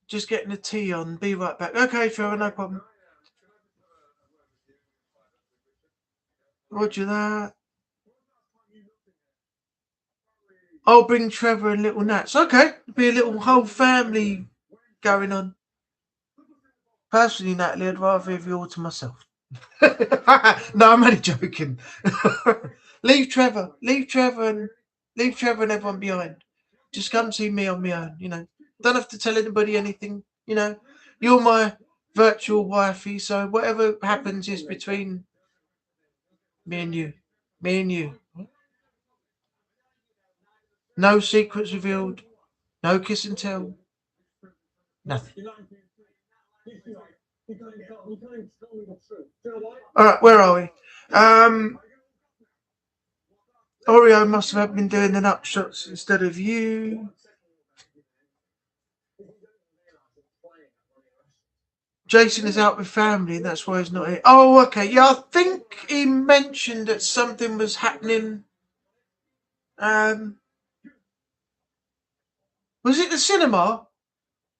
Just getting the tea on. Be right back. Okay, Trevor, no problem. Roger that. I'll bring Trevor and little Nats. Okay, be a little whole family going on. Personally, Natalie, I'd rather have you all to myself. No, I'm only joking. Leave Trevor and everyone behind. Just come see me on my own. Don't have to tell anybody anything. You're my virtual wifey, so whatever happens is between me and you. Me and you. No secrets revealed. No kiss and tell. Nothing. Alright, where are we? Oreo must have been doing the nut shots instead of you. Jason is out with family, and that's why he's not here. Oh, okay. Yeah, I think he mentioned that something was happening. Was it the cinema?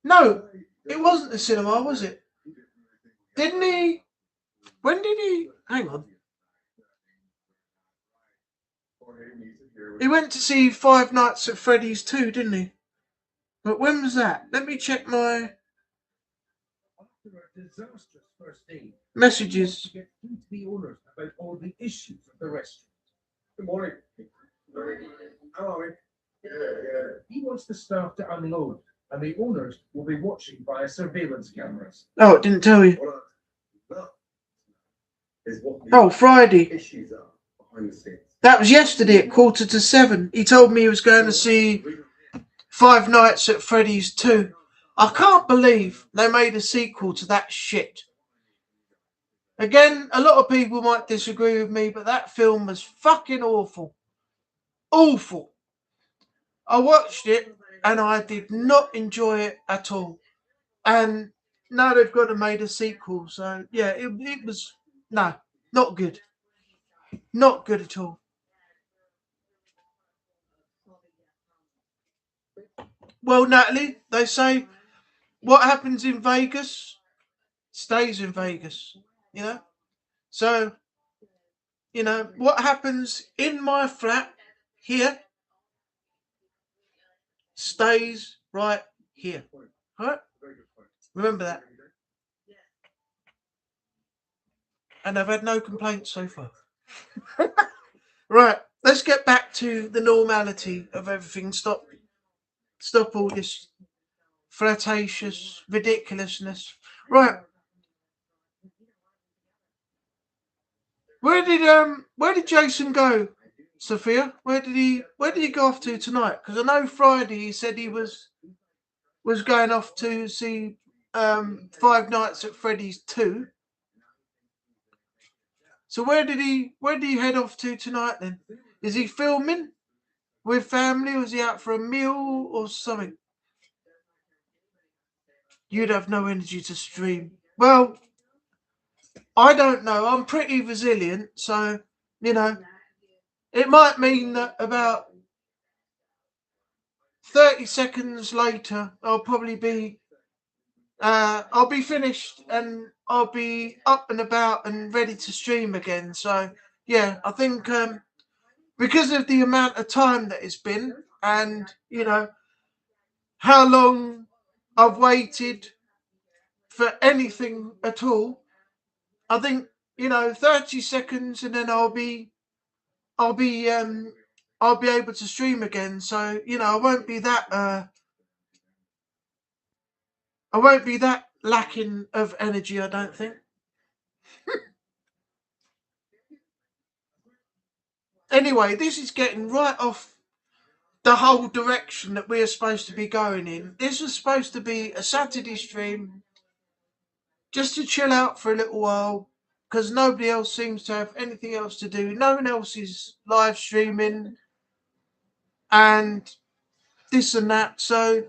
No, it wasn't the cinema, was it? Didn't he? When did he? Hang on. He went to see Five Nights at Freddy's 2, didn't he? But when was that? Let me check my messages. About all the issues of the restaurant. Good morning. How are we? He wants the staff to unload, and the owners will be watching via surveillance cameras. Oh, it didn't tell you. Oh, Friday. Issues are behind the scenes. That was yesterday at 7:15. He told me he was going to see Five Nights at Freddy's 2. I can't believe they made a sequel to that shit. Again, a lot of people might disagree with me, but that film was fucking awful. Awful. I watched it and I did not enjoy it at all. And now they've got to make a sequel. So, yeah, it was, no, not good. Not good at all. Well, Natalie, they say what happens in Vegas stays in Vegas, So, what happens in my flat here stays right here. All right? Remember that. And I've had no complaints so far. Right, let's get back to the normality of everything. Stop all this flirtatious ridiculousness. Right. Where did Jason go, Sophia? Where did he go off to tonight? Because I know Friday he said he was going off to see Five Nights at Freddy's 2. So where did he head off to tonight then? Is he filming with family? Or is he out for a meal or something? You'd have no energy to stream. Well, I don't know. I'm pretty resilient, so it might mean that about 30 seconds later I'll probably be I'll be finished and I'll be up and about and ready to stream again. So yeah, I think because of the amount of time that it's been and how long I've waited for anything at all, I think 30 seconds and then I'll be I'll be able to stream again. So, you know, I won't be that lacking of energy, I don't think. Anyway, this is getting right off the whole direction that we're supposed to be going in. This was supposed to be a Saturday stream just to chill out for a little while because nobody else seems to have anything else to do. No one else is live streaming and this and that. So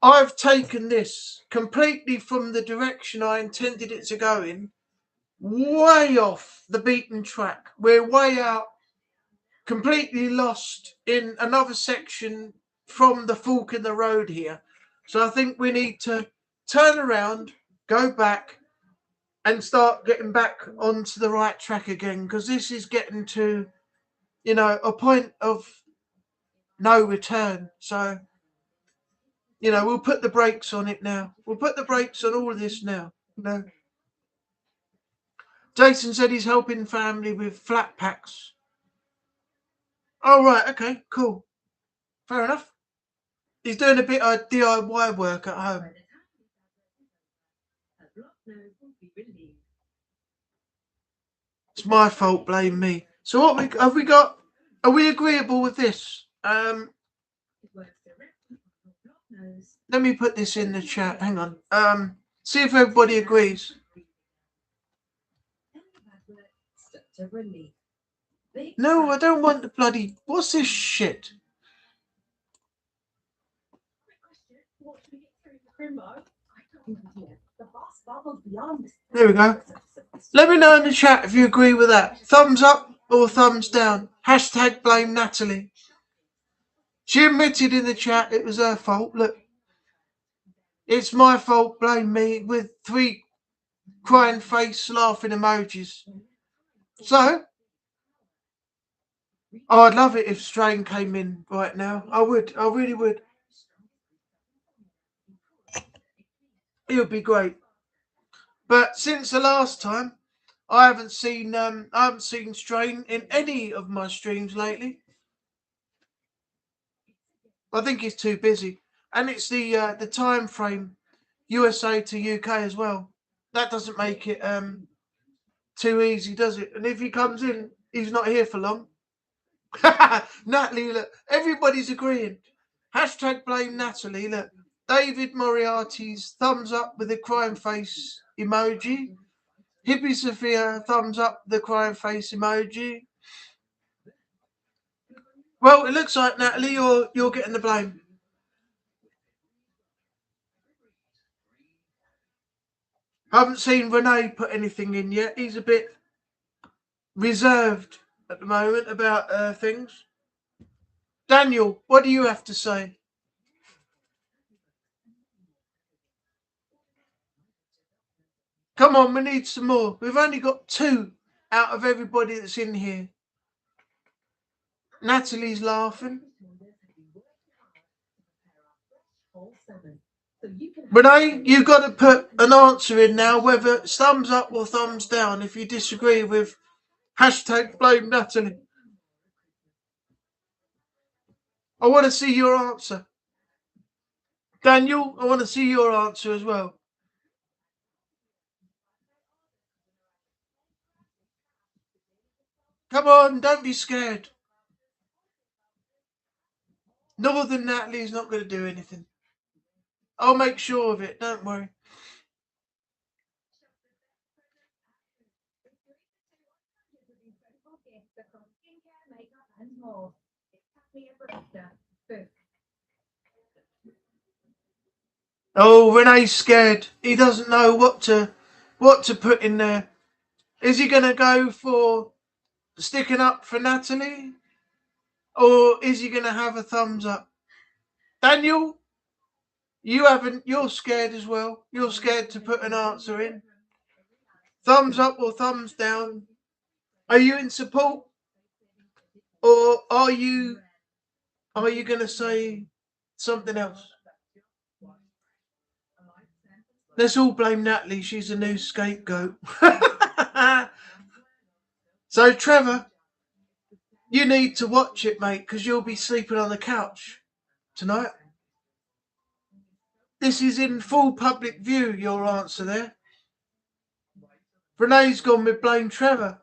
I've taken this completely from the direction I intended it to go in, way off the beaten track. We're way out, completely lost in another section from the fork in the road here. So I think we need to turn around, go back, and start getting back onto the right track again, because this is getting to, you know, a point of no return. So, you know, we'll put the brakes on it now. We'll put the brakes on all of this now. You know. Jason said he's helping family with flat packs. Oh, right, okay, cool. Fair enough. He's doing a bit of DIY work at home. It's my fault, blame me. So what have we got? Are we agreeable with this? Let me put this in the chat. Hang on. See if everybody agrees. No, I don't want the bloody... What's this shit? There we go. Let me know in the chat if you agree with that. Thumbs up or thumbs down. Hashtag blame Natalie. She admitted in the chat it was her fault. Look. It's my fault, blame me, with 3 crying face laughing emojis. So, I'd love it if Strain came in right now. I would. I really would. It would be great. But since the last time, I haven't seen Strain in any of my streams lately. I think he's too busy, and it's the time frame, USA to UK as well. That doesn't make it too easy, does it? And if he comes in, he's not here for long. Natalie, look, everybody's agreeing. Hashtag blame Natalie. Look, David Moriarty's thumbs up with a crying face emoji. Hippie Sophia, thumbs up the crying face emoji. Well, it looks like, Natalie, you're getting the blame. I haven't seen Renee put anything in yet. He's a bit reserved at the moment about things. Daniel, what do you have to say? Come on, we need some more. We've only got 2 out of everybody that's in here. Natalie's laughing. Renee, you've got to put an answer in now, whether it's thumbs up or thumbs down, if you disagree with hashtag blame Natalie. I want to see your answer. Daniel, I want to see your answer as well. Come on, don't be scared. Northern Natalie's not going to do anything. I'll make sure of it, don't worry. Oh, Renee's scared. He doesn't know what to put in there. Is he going to go for sticking up for Natalie? Or is he going to have a thumbs up? Daniel, you're scared as well. You're scared to put an answer in. Thumbs up or thumbs down? Are you in support? Or are you going to say something else? Let's all blame Natalie. She's a new scapegoat. So, Trevor, You need to watch it, mate, because you'll be sleeping on the couch tonight. This is in full public view, your answer there. Renee's gone with blame Trevor.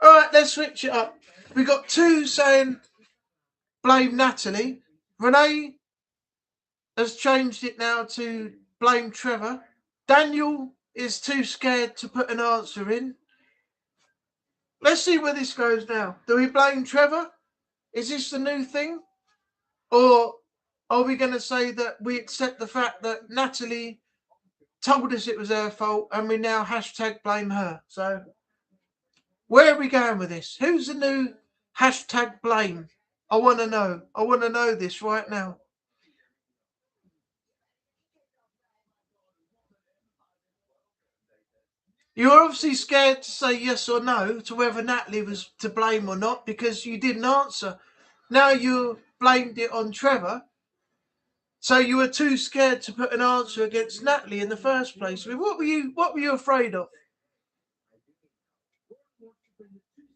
All right, let's switch it up. We got two saying blame Natalie. Renee has changed it now to blame Trevor. Daniel is too scared to put an answer in. Let's see where this goes now. Do we blame Trevor? Is this the new thing? Or are we going to say that we accept the fact that Natalie told us it was her fault and we now hashtag blame her? So where are we going with this? Who's the new hashtag blame? I want to know. I want to know this right now. You're obviously scared to say yes or no to whether Natalie was to blame or not because you didn't answer. Now you blamed it on Trevor. So you were too scared to put an answer against Natalie in the first place. I mean, what were you afraid of?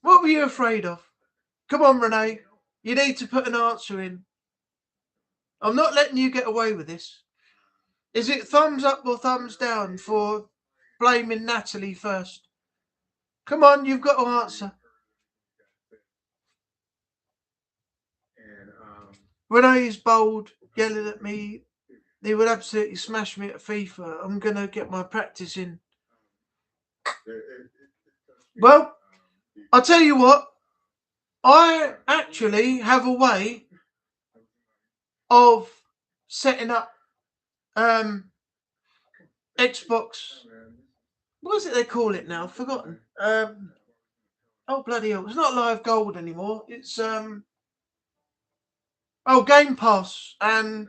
What were you afraid of? Come on, Renee. You need to put an answer in. I'm not letting you get away with this. Is it thumbs up or thumbs down for blaming Natalie first? Come on, you've got to answer. Renee's bold, yelling at me. He would absolutely smash me at FIFA. I'm going to get my practice in. Well, I'll tell you what. I actually have a way of setting up Xbox. What is it they call it now? I've forgotten. Oh bloody hell! It's not Live Gold anymore. It's Game Pass and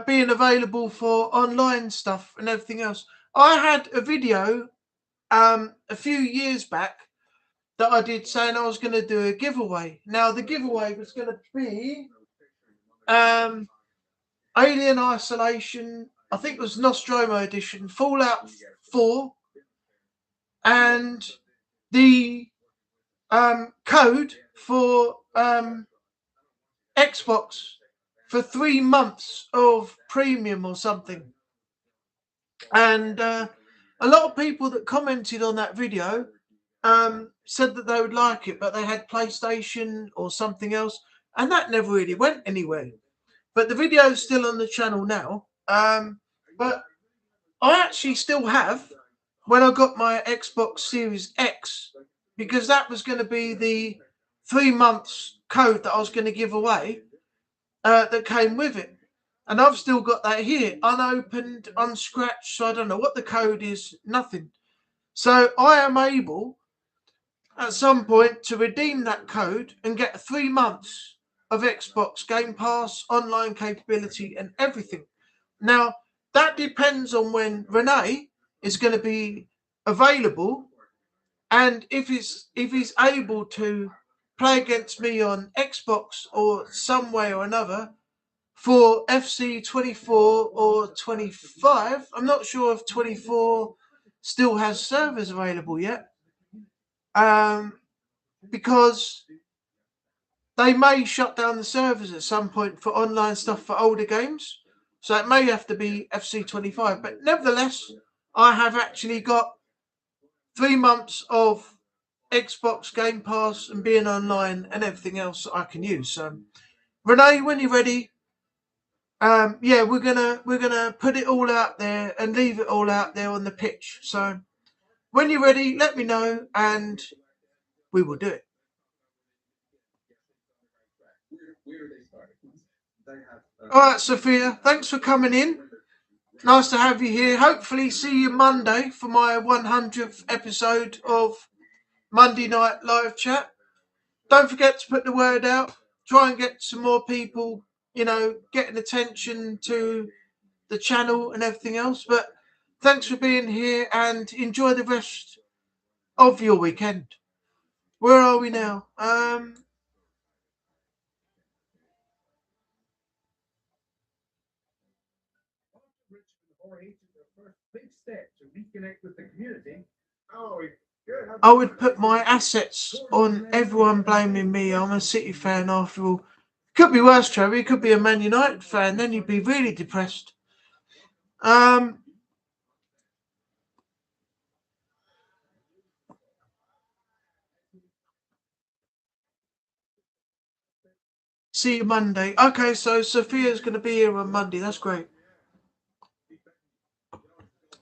being available for online stuff and everything else. I had a video a few years back that I did saying I was going to do a giveaway. Now the giveaway was going to be Alien Isolation. I think it was Nostromo edition, Fallout 4, and the code for Xbox for 3 months of premium or something. And a lot of people that commented on that video said that they would like it, but they had PlayStation or something else, and that never really went anywhere. But the video is still on the channel now. But I actually still have when I got my Xbox Series X, because that was going to be the 3 months code that I was going to give away that came with it. And I've still got that here, unopened, unscratched, so I don't know what the code is, nothing. So I am able, at some point, to redeem that code and get 3 months of Xbox Game Pass, online capability, and everything. Now, that depends on when Renee is going to be available, and if he's able to play against me on Xbox or some way or another for FC 24 or 25. I'm not sure if 24 still has servers available yet, because they may shut down the servers at some point for online stuff for older games. So it may have to be FC 25. But nevertheless, I have actually got 3 months of Xbox Game Pass and being online and everything else that I can use. So, Renee, when you're ready, yeah, we're gonna put it all out there and leave it all out there on the pitch. So, when you're ready, let me know and we will do it. All right, Sophia, thanks for coming in. Nice to have you here. Hopefully see you Monday for my 100th episode of Monday Night Live Chat. Don't forget to put the word out. Try and get some more people, getting attention to the channel and everything else. But thanks for being here and enjoy the rest of your weekend. Where are we now? Big step to reconnect with the community. Oh, good. I would put my assets on everyone blaming me. I'm a City fan after all. Could be worse, Trevor. You could be a Man United fan. Then you'd be really depressed. See you Monday. Okay, so Sophia's going to be here on Monday. That's great.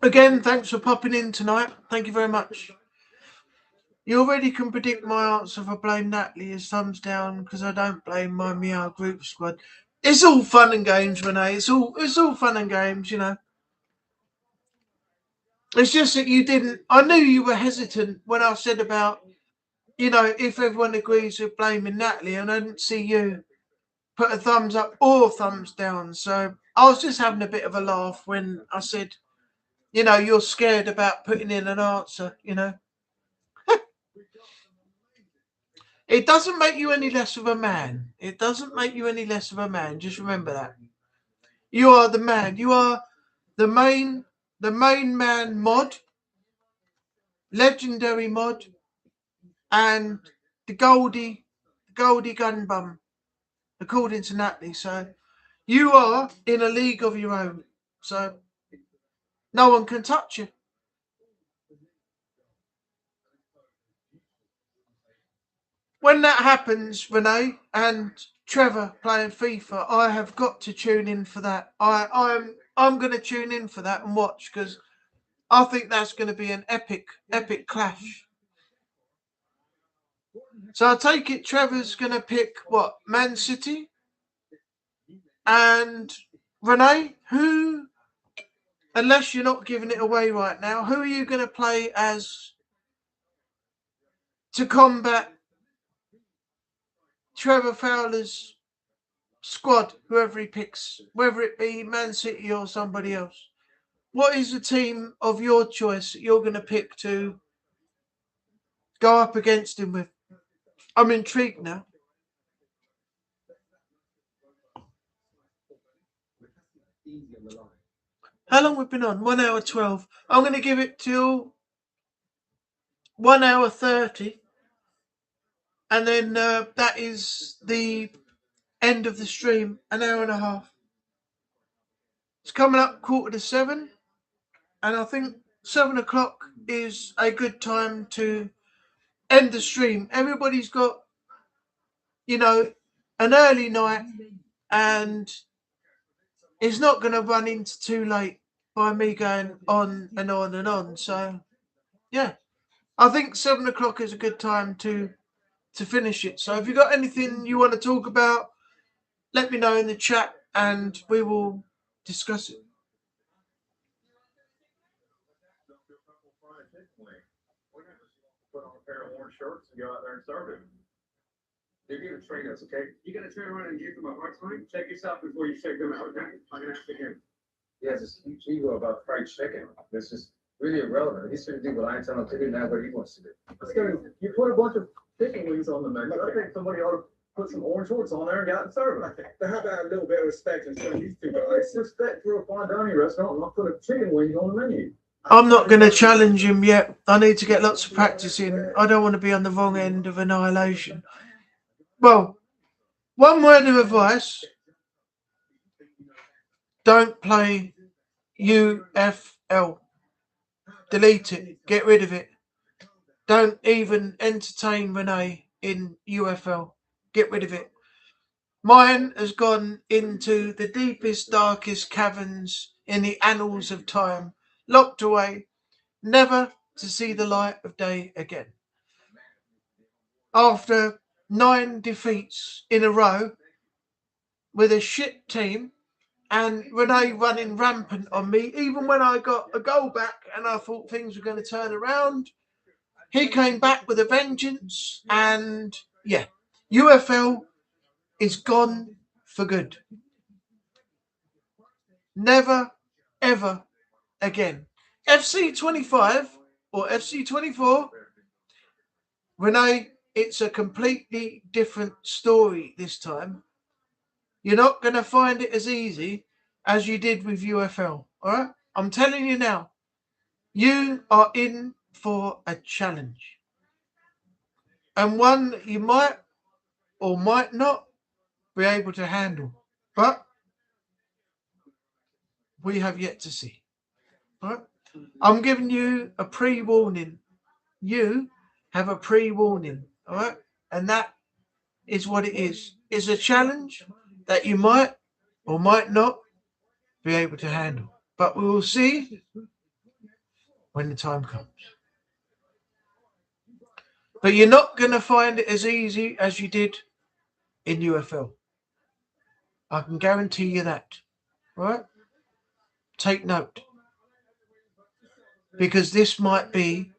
Again, thanks for popping in tonight. Thank you very much. You already can predict my answer for blame Natalie as thumbs down because I don't blame my Meow group squad. It's all fun and games, Renee. It's all fun and games, you know. It's just that you didn't. I knew you were hesitant when I said about, you know, if everyone agrees with blaming Natalie, and I didn't see you put a thumbs up or thumbs down. So I was just having a bit of a laugh when I said, you know, you're scared about putting in an answer, you know. It doesn't make you any less of a man. It doesn't make you any less of a man. Just remember that. You are the man. You are the main man mod, legendary mod, and the Goldie gun bum, according to Natalie. So you are in a league of your own. So no one can touch you. When that happens, Renee and Trevor playing FIFA, I have got to tune in for that. I'm going to tune in for that and watch because I think that's going to be an epic clash. So I take it Trevor's going to pick what, Man City, and Renee, who, unless you're not giving it away right now, who are you going to play as to combat Trevor Fowler's squad, whoever he picks, whether it be Man City or somebody else? What is the team of your choice that you're going to pick to go up against him with? I'm intrigued now. How long we've been on? 1 hour 12. I'm going to give it till 1 hour 30. And then that is the end of the stream, an hour and a half. It's coming up 6:45. And I think 7 o'clock is a good time to end the stream. Everybody's got, you know, an early night, and it's not going to run into too late by me going on and on and on. So, yeah, I think 7 o'clock is a good time to finish it. So if you've got anything you want to talk about, let me know in the chat and we will discuss it. Put on a pair of orange shorts and go out there and serve him. They're gonna train us, okay? You gonna turn around and give them a hard time? Check yourself before you shake them out, okay? I'm gonna ask him. He has this huge ego about fried chicken. This is really irrelevant. He's gonna do what I tell him to do, now what he wants to do. Let's go. You put a bunch of chicken wings on the menu. I think somebody ought to put some orange shorts on there and get out and serve them. But how about a little bit of respect and show these two guys? Respect for a fine dining restaurant and not put a chicken wings on the menu. I'm not going to challenge him yet. I need to get lots of practice in. I don't want to be on the wrong end of annihilation. Well, one word of advice. Don't play UFL. Delete it. Get rid of it. Don't even entertain Renee in UFL. Get rid of it. Mine has gone into the deepest, darkest caverns in the annals of time, locked away, never to see the light of day again. After 9 defeats in a row with a shit team and Renee running rampant on me, even when I got a goal back and I thought things were going to turn around, he came back with a vengeance, and yeah, UFL is gone for good. Never, ever again. FC 25 or FC 24, Renee, it's a completely different story this time. You're not going to find it as easy as you did with UFL, all right? I'm telling you now, you are in for a challenge. and one that you might or might not be able to handle. But we have yet to see. Right? I'm giving you a pre-warning. You have a pre-warning. All right? And that is what it is. It's a challenge that you might or might not be able to handle. But we will see when the time comes. But you're not going to find it as easy as you did in UFL. I can guarantee you that. Right? Take note. Because this might be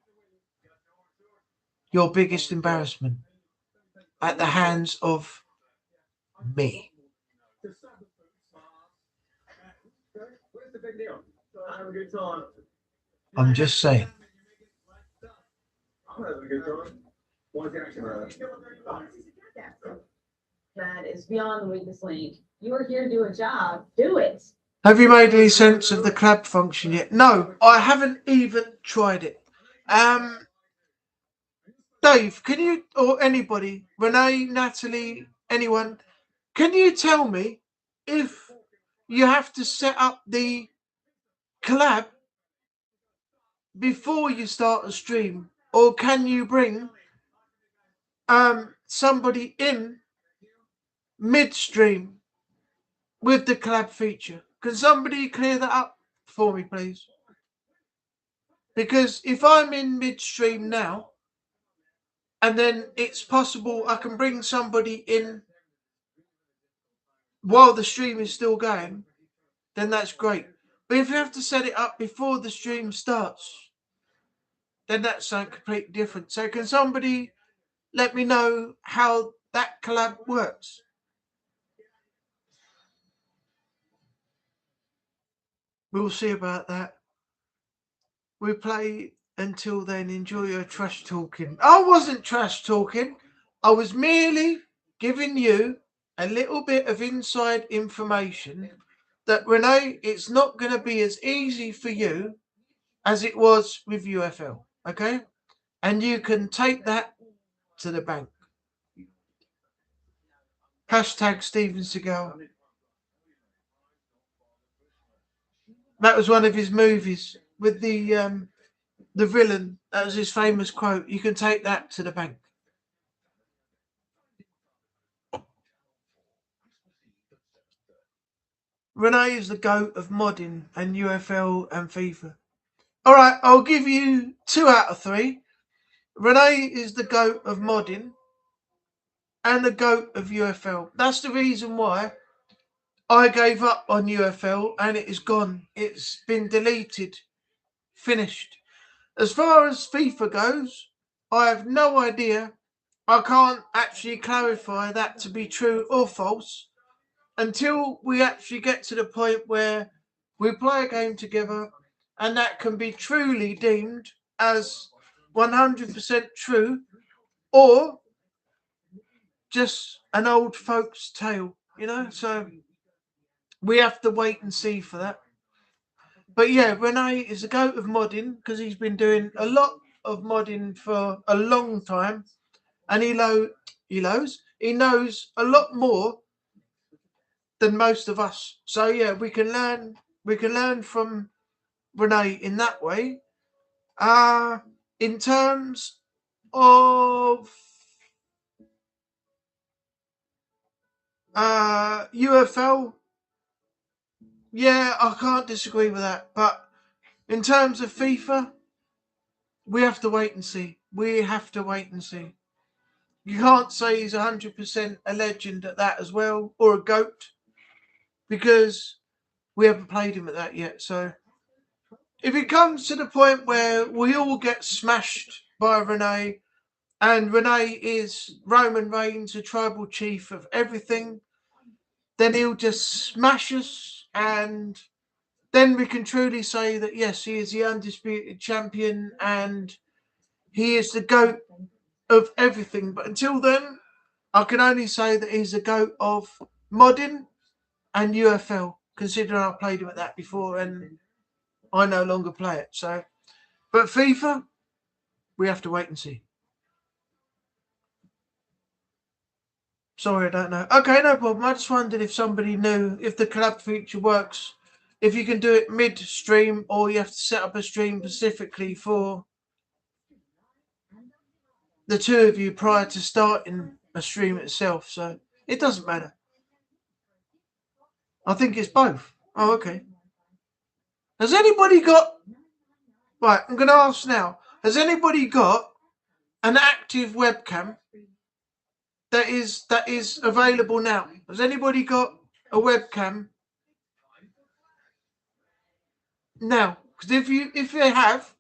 your biggest embarrassment at the hands of me. What's the big deal? Have a good time. I'm just saying. I'm having a good time. Want to get action around That is beyond the weakest link. You are here to do a job. Do it. Have you made any sense of the clap function yet? No, I haven't even tried it. Dave, can you, or anybody, Renee, Natalie, anyone, can you tell me if you have to set up the collab before you start a stream, or can you bring somebody in midstream with the collab feature? Can somebody clear that up for me, please? Because if I'm in midstream now, and then it's possible I can bring somebody in while the stream is still going, then that's great. But if you have to set it up before the stream starts, then that's something completely different. So can somebody let me know how that collab works? We'll see about that. We play until then. Enjoy your trash talking. I wasn't trash talking. I was merely giving you a little bit of inside information that, Renee, it's not going to be as easy for you as it was with UFL. Okay? And you can take that to the bank. Hashtag Steven Seagal. That was one of his movies with the villain. That was his famous quote. You can take that to the bank. Renee is the GOAT of modding and UFL and FIFA. Alright, I'll give you 2 out of 3. Renee is the GOAT of modding and the GOAT of UFL. That's the reason why I gave up on UFL and it is gone. It's been deleted. Finished. As far as FIFA goes, I have no idea. I can't actually clarify that to be true or false until we actually get to the point where we play a game together and that can be truly deemed as 100% true or just an old folks' tale, you know? So we have to wait and see for that. But yeah, Renee is a goat of modding because he's been doing a lot of modding for a long time and he knows a lot more than most of us. So yeah, we can learn from Renee in that way. In terms of UFL, yeah, I can't disagree with that. But in terms of FIFA, we have to wait and see. We have to wait and see. You can't say he's 100% a legend at that as well, or a GOAT, because we haven't played him at that yet. So if it comes to the point where we all get smashed by Renee, and Renee is Roman Reigns, the tribal chief of everything, then he'll just smash us, and then we can truly say that yes, he is the undisputed champion and he is the GOAT of everything. But until then, I can only say that he's the GOAT of modding and UFL, considering I played him at that before and I no longer play it. So, but FIFA, we have to wait and see. Sorry, I don't know. Okay, no problem. I just wondered if somebody knew if the collab feature works. If you can do it mid-stream or you have to set up a stream specifically for the two of you prior to starting a stream itself. So it doesn't matter. I think it's both. Oh, okay. Has anybody got... Right, I'm going to ask now. Has anybody got an active webcam that is available now? Has anybody got a webcam now? Because if they have,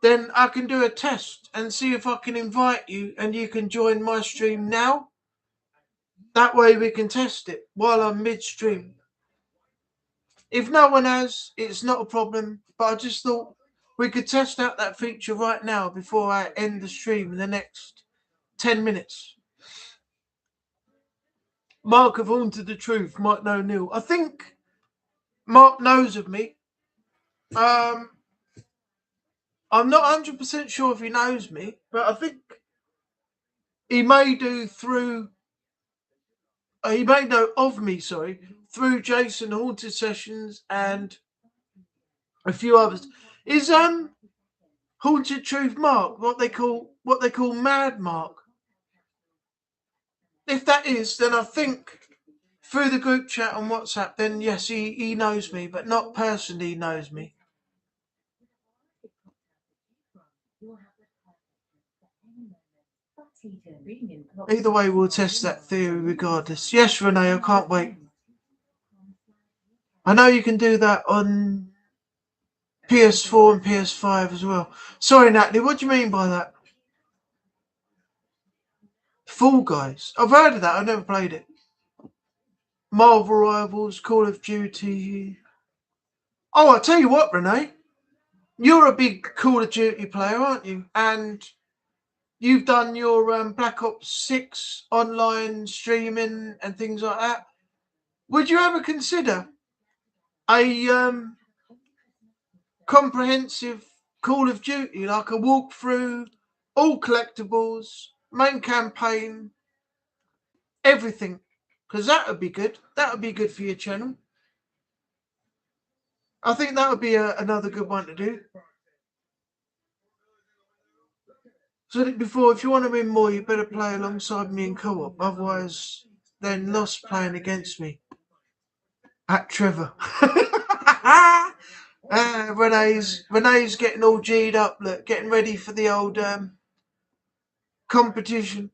then I can do a test and see if I can invite you and you can join my stream now. That way we can test it while I'm midstream. If no one has, it's not a problem. But I just thought we could test out that feature right now before I end the stream in the next 10 minutes. Mark of Haunted the Truth might know Neil. I think Mark knows of me. I'm not 100% sure if he knows me, but I think he may do through... he may know of me, sorry, through Jason Haunted Sessions and a few others. Is Haunted Truth Mark what they call Mad Mark? If that is, then I think through the group chat on WhatsApp, then yes, he knows me, but not personally knows me. Either way, we'll test that theory regardless. Yes, Renee, I can't wait. I know you can do that on PS4 and PS5 as well. Sorry, Natalie, what do you mean by that? Fall Guys. I've heard of that. I've never played it. Marvel Rivals, Call of Duty. Oh, I'll tell you what, Renee. You're a big Call of Duty player, aren't you? And you've done your Black Ops 6 online streaming and things like that. Would you ever consider a comprehensive Call of Duty, like a walkthrough, all collectibles, main campaign, everything? Because that would be good. That would be good for your channel. I think that would be another good one to do. So before, if you want to win more, you better play alongside me in co-op. Otherwise, then lost playing against me. At Trevor. Renee's getting all G'd up, look, getting ready for the old competition.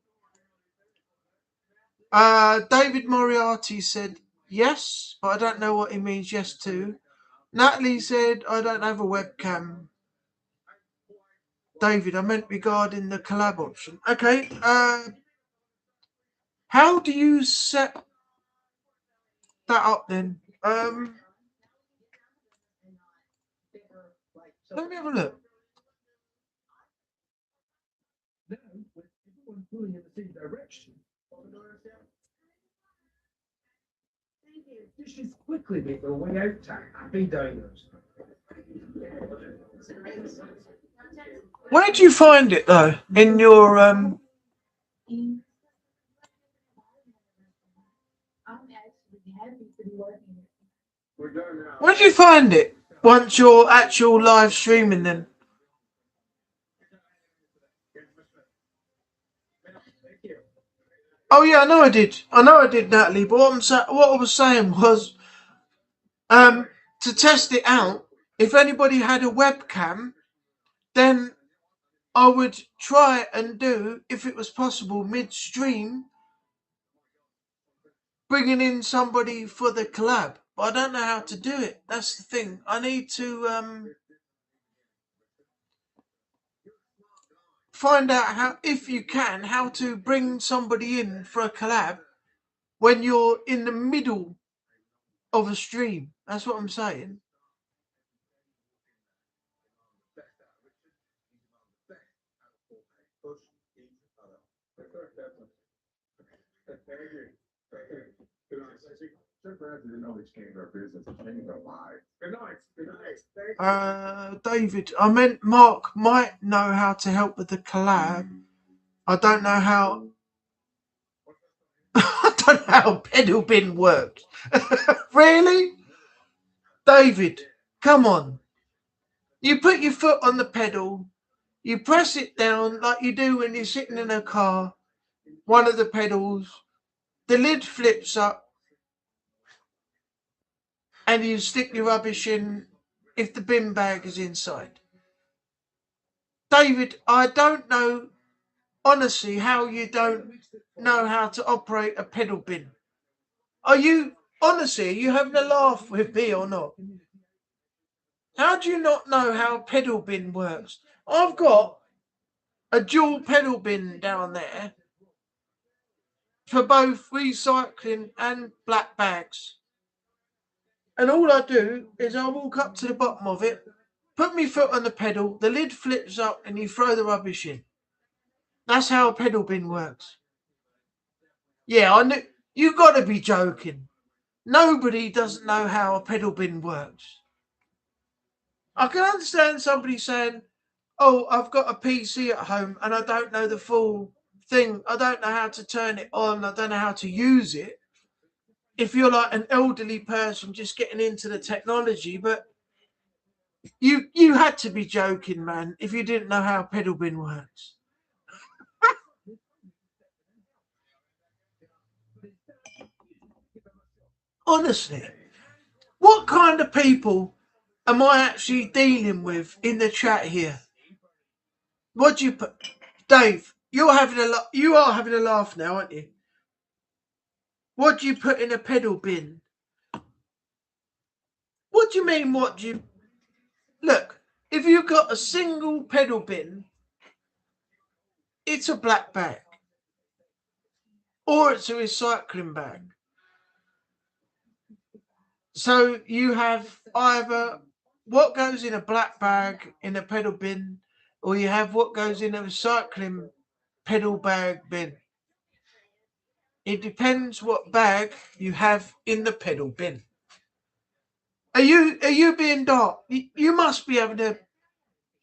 David Moriarty said yes, but I don't know what he means yes to. Natalie said I don't have a webcam. David, I meant regarding the collab option. Okay, how do you set that up then? Let me have a look. Now, with everyone pulling in the same direction, dishes quickly make their way out to happy diners. Where do you find it though? In your where do you find it once you're actual live streaming then? Oh yeah, I know I did, Natalie. But what I was saying was, to test it out, if anybody had a webcam, then I would try and do, if it was possible, midstream, bringing in somebody for the collab. But I don't know how to do it. That's the thing. I need to find out how, if you can, how to bring somebody in for a collab when you're in the middle of a stream. That's what I'm saying. David, I meant Mark might know how to help with the collab. I don't know how. I don't know how a pedal bin works. Really? David, come on. You put your foot on the pedal, you press it down like you do when you're sitting in a car, one of the pedals, the lid flips up, and you stick your rubbish in if the bin bag is inside. David, I don't know, honestly, how you don't know how to operate a pedal bin. Are you having a laugh with me or not? How do you not know how a pedal bin works? I've got a dual pedal bin down there for both recycling and black bags. And all I do is I walk up to the bottom of it, put my foot on the pedal, the lid flips up and you throw the rubbish in. That's how a pedal bin works. Yeah, I knew. You got to be joking. Nobody doesn't know how a pedal bin works. I can understand somebody saying, oh, I've got a PC at home and I don't know the full thing. I don't know how to turn it on. I don't know how to use it. If you're like an elderly person just getting into the technology, but you had to be joking, man, if you didn't know how a pedal bin works. Honestly, what kind of people am I actually dealing with in the chat here? What do you put, Dave? You are having a laugh now, aren't you? What do you put in a pedal bin? What do you mean? What do you look? If you've got a single pedal bin, it's a black bag, or it's a recycling bag. So you have either what goes in a black bag in a pedal bin, or you have what goes in a recycling pedal bag bin. It depends what bag you have in the pedal bin. Are you being dark? You must be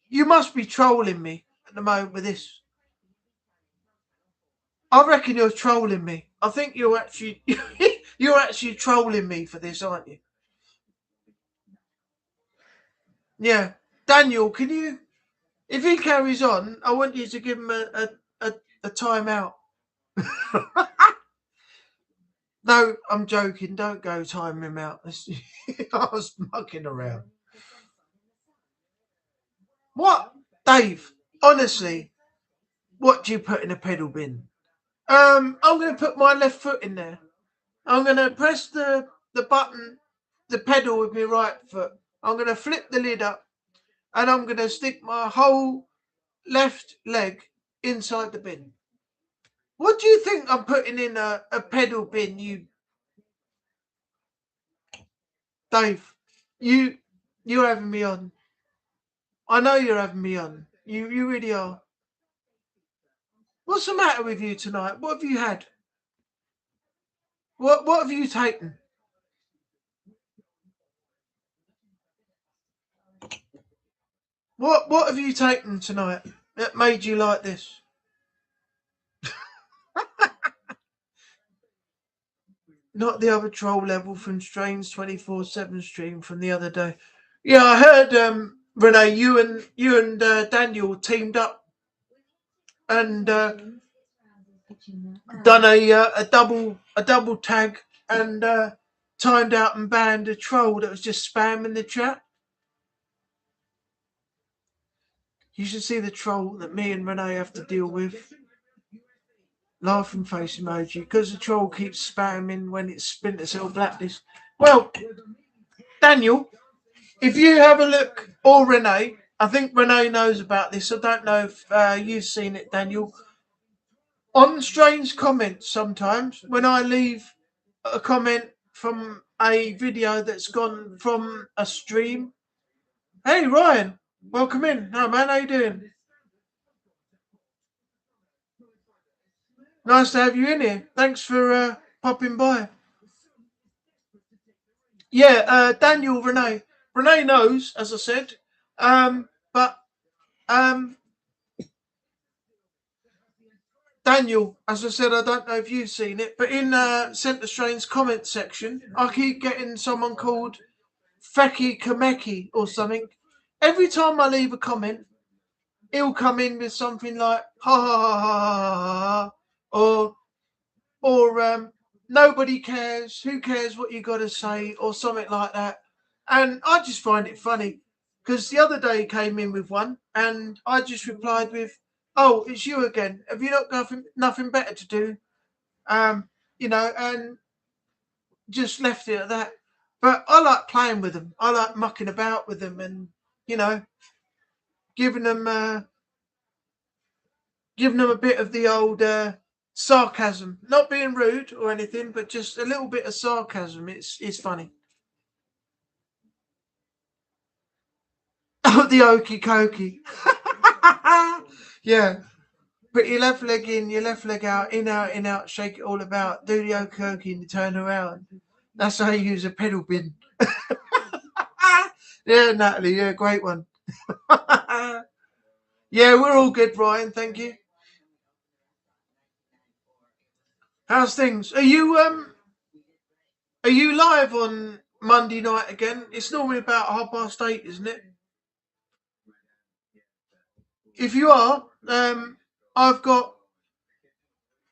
you must be trolling me at the moment with this. I reckon you're trolling me. I think you're actually you're actually trolling me for this, aren't you? Yeah. Daniel, can you, if he carries on, I want you to give him a timeout. No, I'm joking. Don't go time him out. I was mucking around. What? Dave, honestly, what do you put in a pedal bin? I'm going to put my left foot in there. I'm going to press the button, the pedal with my right foot. I'm going to flip the lid up and I'm going to stick my whole left leg inside the bin. What do you think I'm putting in a pedal bin, you Dave? You're having me on. I know you're having me on. You really are. What's the matter with you tonight? What have you had? What have you taken? What have you taken tonight that made you like this? Not the other troll level from Strange 24/7 stream from the other day. Yeah, I heard Renee, you and Daniel teamed up and done a double tag and timed out and banned a troll that was just spamming the chat. You should see the troll that me and Renee have to deal with. Laughing face emoji because the troll keeps spamming when it's Splinter Cell Blacklist. Well, Daniel, if you have a look, or Renee, I think Renee knows about this. I don't know if you've seen it, Daniel. On Strange comments, sometimes when I leave a comment from a video that's gone from a stream. Hey Ryan, welcome in. No man, how you doing? Nice to have you in here. Thanks for popping by. Yeah, Daniel, Renee. Renee knows, as I said. But Daniel, as I said, I don't know if you've seen it, but in Centre Strain's comment section, I keep getting someone called Feki Kameki or something. Every time I leave a comment, he'll come in with something like ha ha ha ha ha, or nobody cares, who cares what you got to say, or something like that. And I just find it funny because the other day he came in with one, and I just replied with, "Oh, it's you again. Have you not got nothing better to do?" And just left it at that. But I like playing with them. I like mucking about with them, and giving them a bit of the old sarcasm. Not being rude or anything, but just a little bit of sarcasm. It's funny. Oh, the okey cokey. Yeah. Put your left leg in, your left leg out, in, out, shake it all about, do the okey cokey and you turn around. That's how you use a pedal bin. Yeah, Natalie, yeah, great one. Yeah, we're all good, Ryan, thank you. How's things? Are you live on Monday night again? It's normally about 8:30, isn't it? If you are, I've got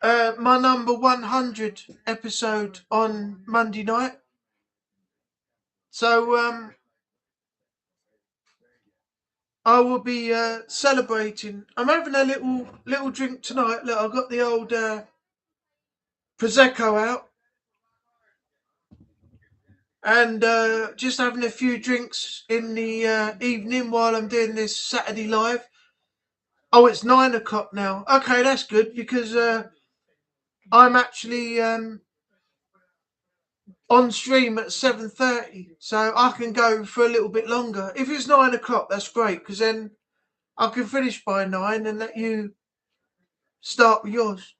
my number 100 episode on Monday night. So I will be celebrating. I'm having a little drink tonight. Look, I've got the old Prosecco out. And just having a few drinks in the evening while I'm doing this Saturday live. Oh, it's 9 o'clock now. Okay, that's good because I'm actually on stream at 7:30, so I can go for a little bit longer. If it's 9 o'clock, that's great because then I can finish by 9 and let you start with yours.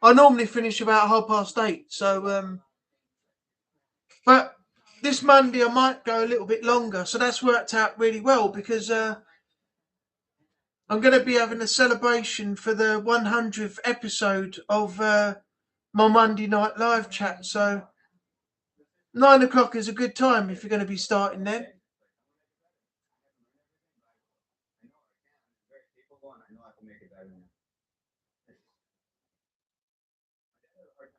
I normally finish about 8:30, so but this Monday I might go a little bit longer, so that's worked out really well because I'm going to be having a celebration for the 100th episode of my Monday night live chat. So 9 o'clock is a good time if you're going to be starting then.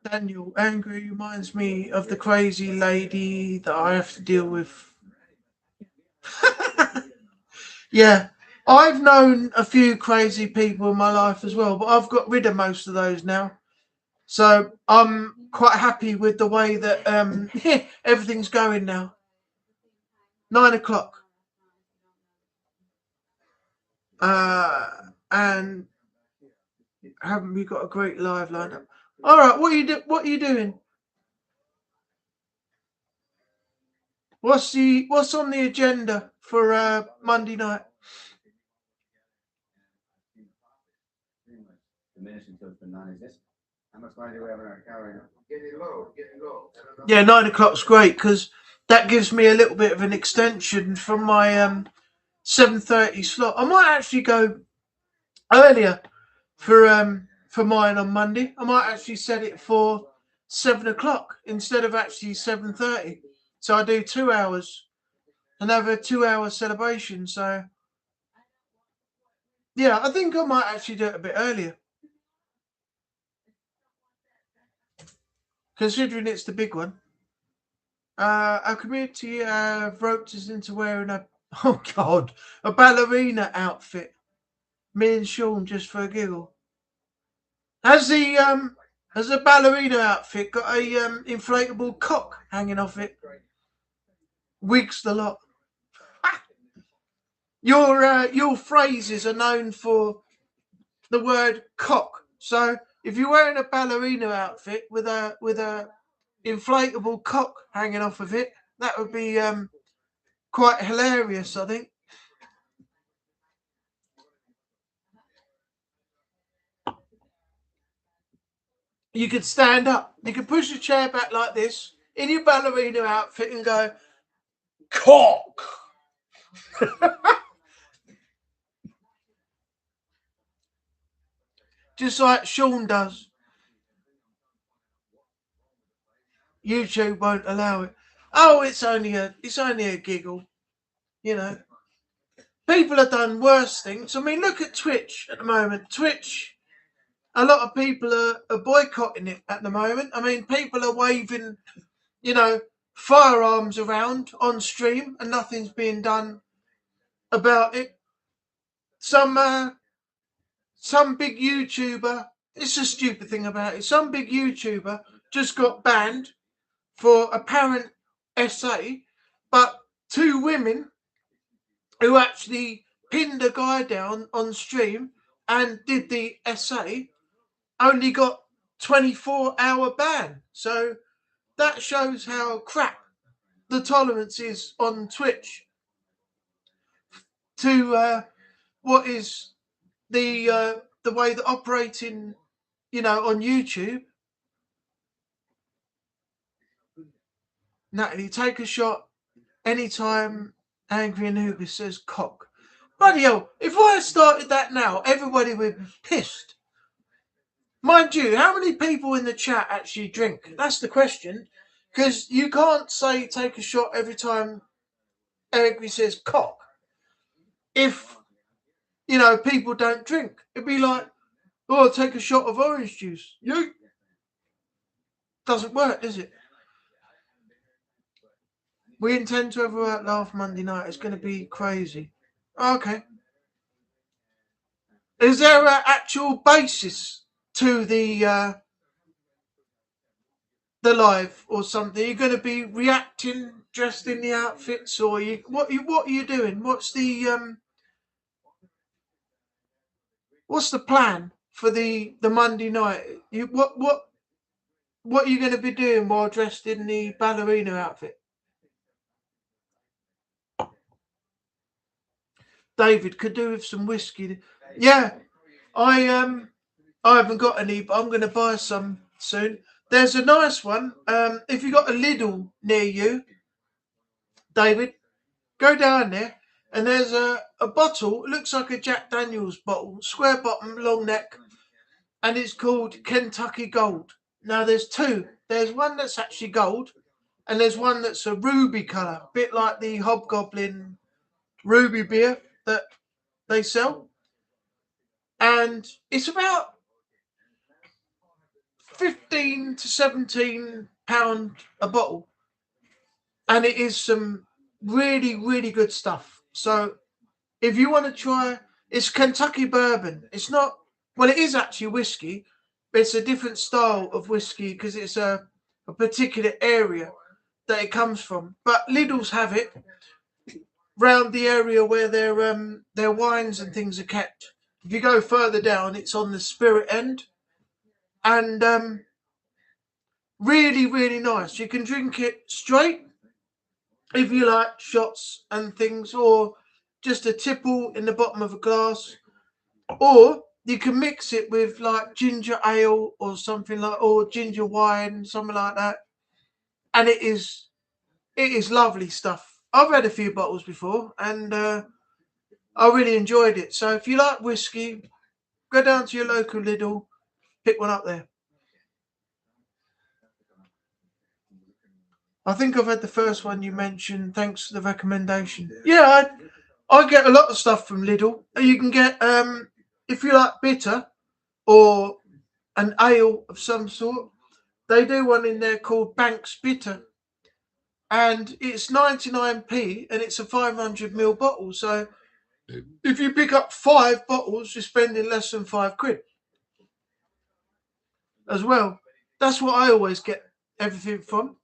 Daniel, angry reminds me of the crazy lady that I have to deal with. Yeah, I've known a few crazy people in my life as well, but I've got rid of most of those now. So I'm quite happy with the way that everything's going now. 9 o'clock. And haven't we got a great live lineup? All right, what are you doing? What's on the agenda for Monday night? How much money do we have in our car right now? Getting low. Yeah, 9 o'clock's great because that gives me a little bit of an extension from my 7:30 slot. I might actually go earlier for mine on Monday. I might actually set it for 7 o'clock instead of actually 7:30. So I do 2 hours, another 2 hour celebration. So yeah, I think I might actually do it a bit earlier, considering it's the big one. Our community roped us into wearing a ballerina outfit. Me and Sean just for a giggle. Has the ballerina outfit got a inflatable cock hanging off it? Wigs the lot. Your phrases are known for the word cock. So if you're wearing a ballerina outfit with a inflatable cock hanging off of it, that would be quite hilarious, I think. You could stand up. You could push the chair back like this in your ballerina outfit and go, cock. just like Sean does. YouTube won't allow it. Oh, it's only a giggle, you know. People have done worse things. I mean, look at Twitch at the moment. Twitch, a lot of people are boycotting it at the moment. I mean, people are waving, you know, firearms around on stream and nothing's being done about it. Some big YouTuber, it's a stupid thing about it. Some big YouTuber just got banned for apparent SA, but two women who actually pinned a guy down on stream and did the SA only got 24-hour ban. So that shows how crap the tolerance is on Twitch to what is the way that operating, you know, on YouTube. Natalie, take a shot anytime Angry Anubis says cock. Bloody hell, if I started that now, everybody would be pissed. Mind you, how many people in the chat actually drink? That's the question. Because you can't say take a shot every time Angry says cock. If, you know, people don't drink. It'd be like, oh, take a shot of orange juice. You doesn't work, does it? We intend to have a laugh Monday night. It's going to be crazy. Okay. Is there an actual basis to the live or something? You're going to be reacting dressed in the outfits, or what are you doing? What's the plan for the Monday night? What are you going to be doing while dressed in the ballerina outfit? David could do with some whiskey. Yeah, I haven't got any, but I'm going to buy some soon. There's a nice one. If you got a Lidl near you, David, go down there, and there's a bottle. It looks like a Jack Daniels bottle, square bottom, long neck, and it's called Kentucky Gold. Now there's two. There's one that's actually gold, and there's one that's a ruby colour, a bit like the Hobgoblin ruby beer that they sell. And it's about 15 to 17 pound a bottle, and it is some really, really good stuff. So if you want to try, it's Kentucky bourbon. It's not, well, it is actually whiskey, but it's a different style of whiskey because it's a particular area that it comes from. But Lidl's have it round the area where their wines and things are kept. If you go further down, it's on the spirit end, and really, really nice. You can drink it straight if you like shots and things, or just a tipple in the bottom of a glass, or you can mix it with like ginger ale or something like, or ginger wine, something like that, and it is lovely stuff. I've had a few bottles before, and I really enjoyed it. So if you like whiskey, go down to your local Lidl, pick one up there. I think I've had the first one you mentioned. Thanks for the recommendation. Yeah, I get a lot of stuff from Lidl. You can get, if you like bitter or an ale of some sort, they do one in there called Banks Bitter. And it's 99p and it's a 500ml bottle. So if you pick up 5 bottles, you're spending less than £5 as well. That's what I always get everything from.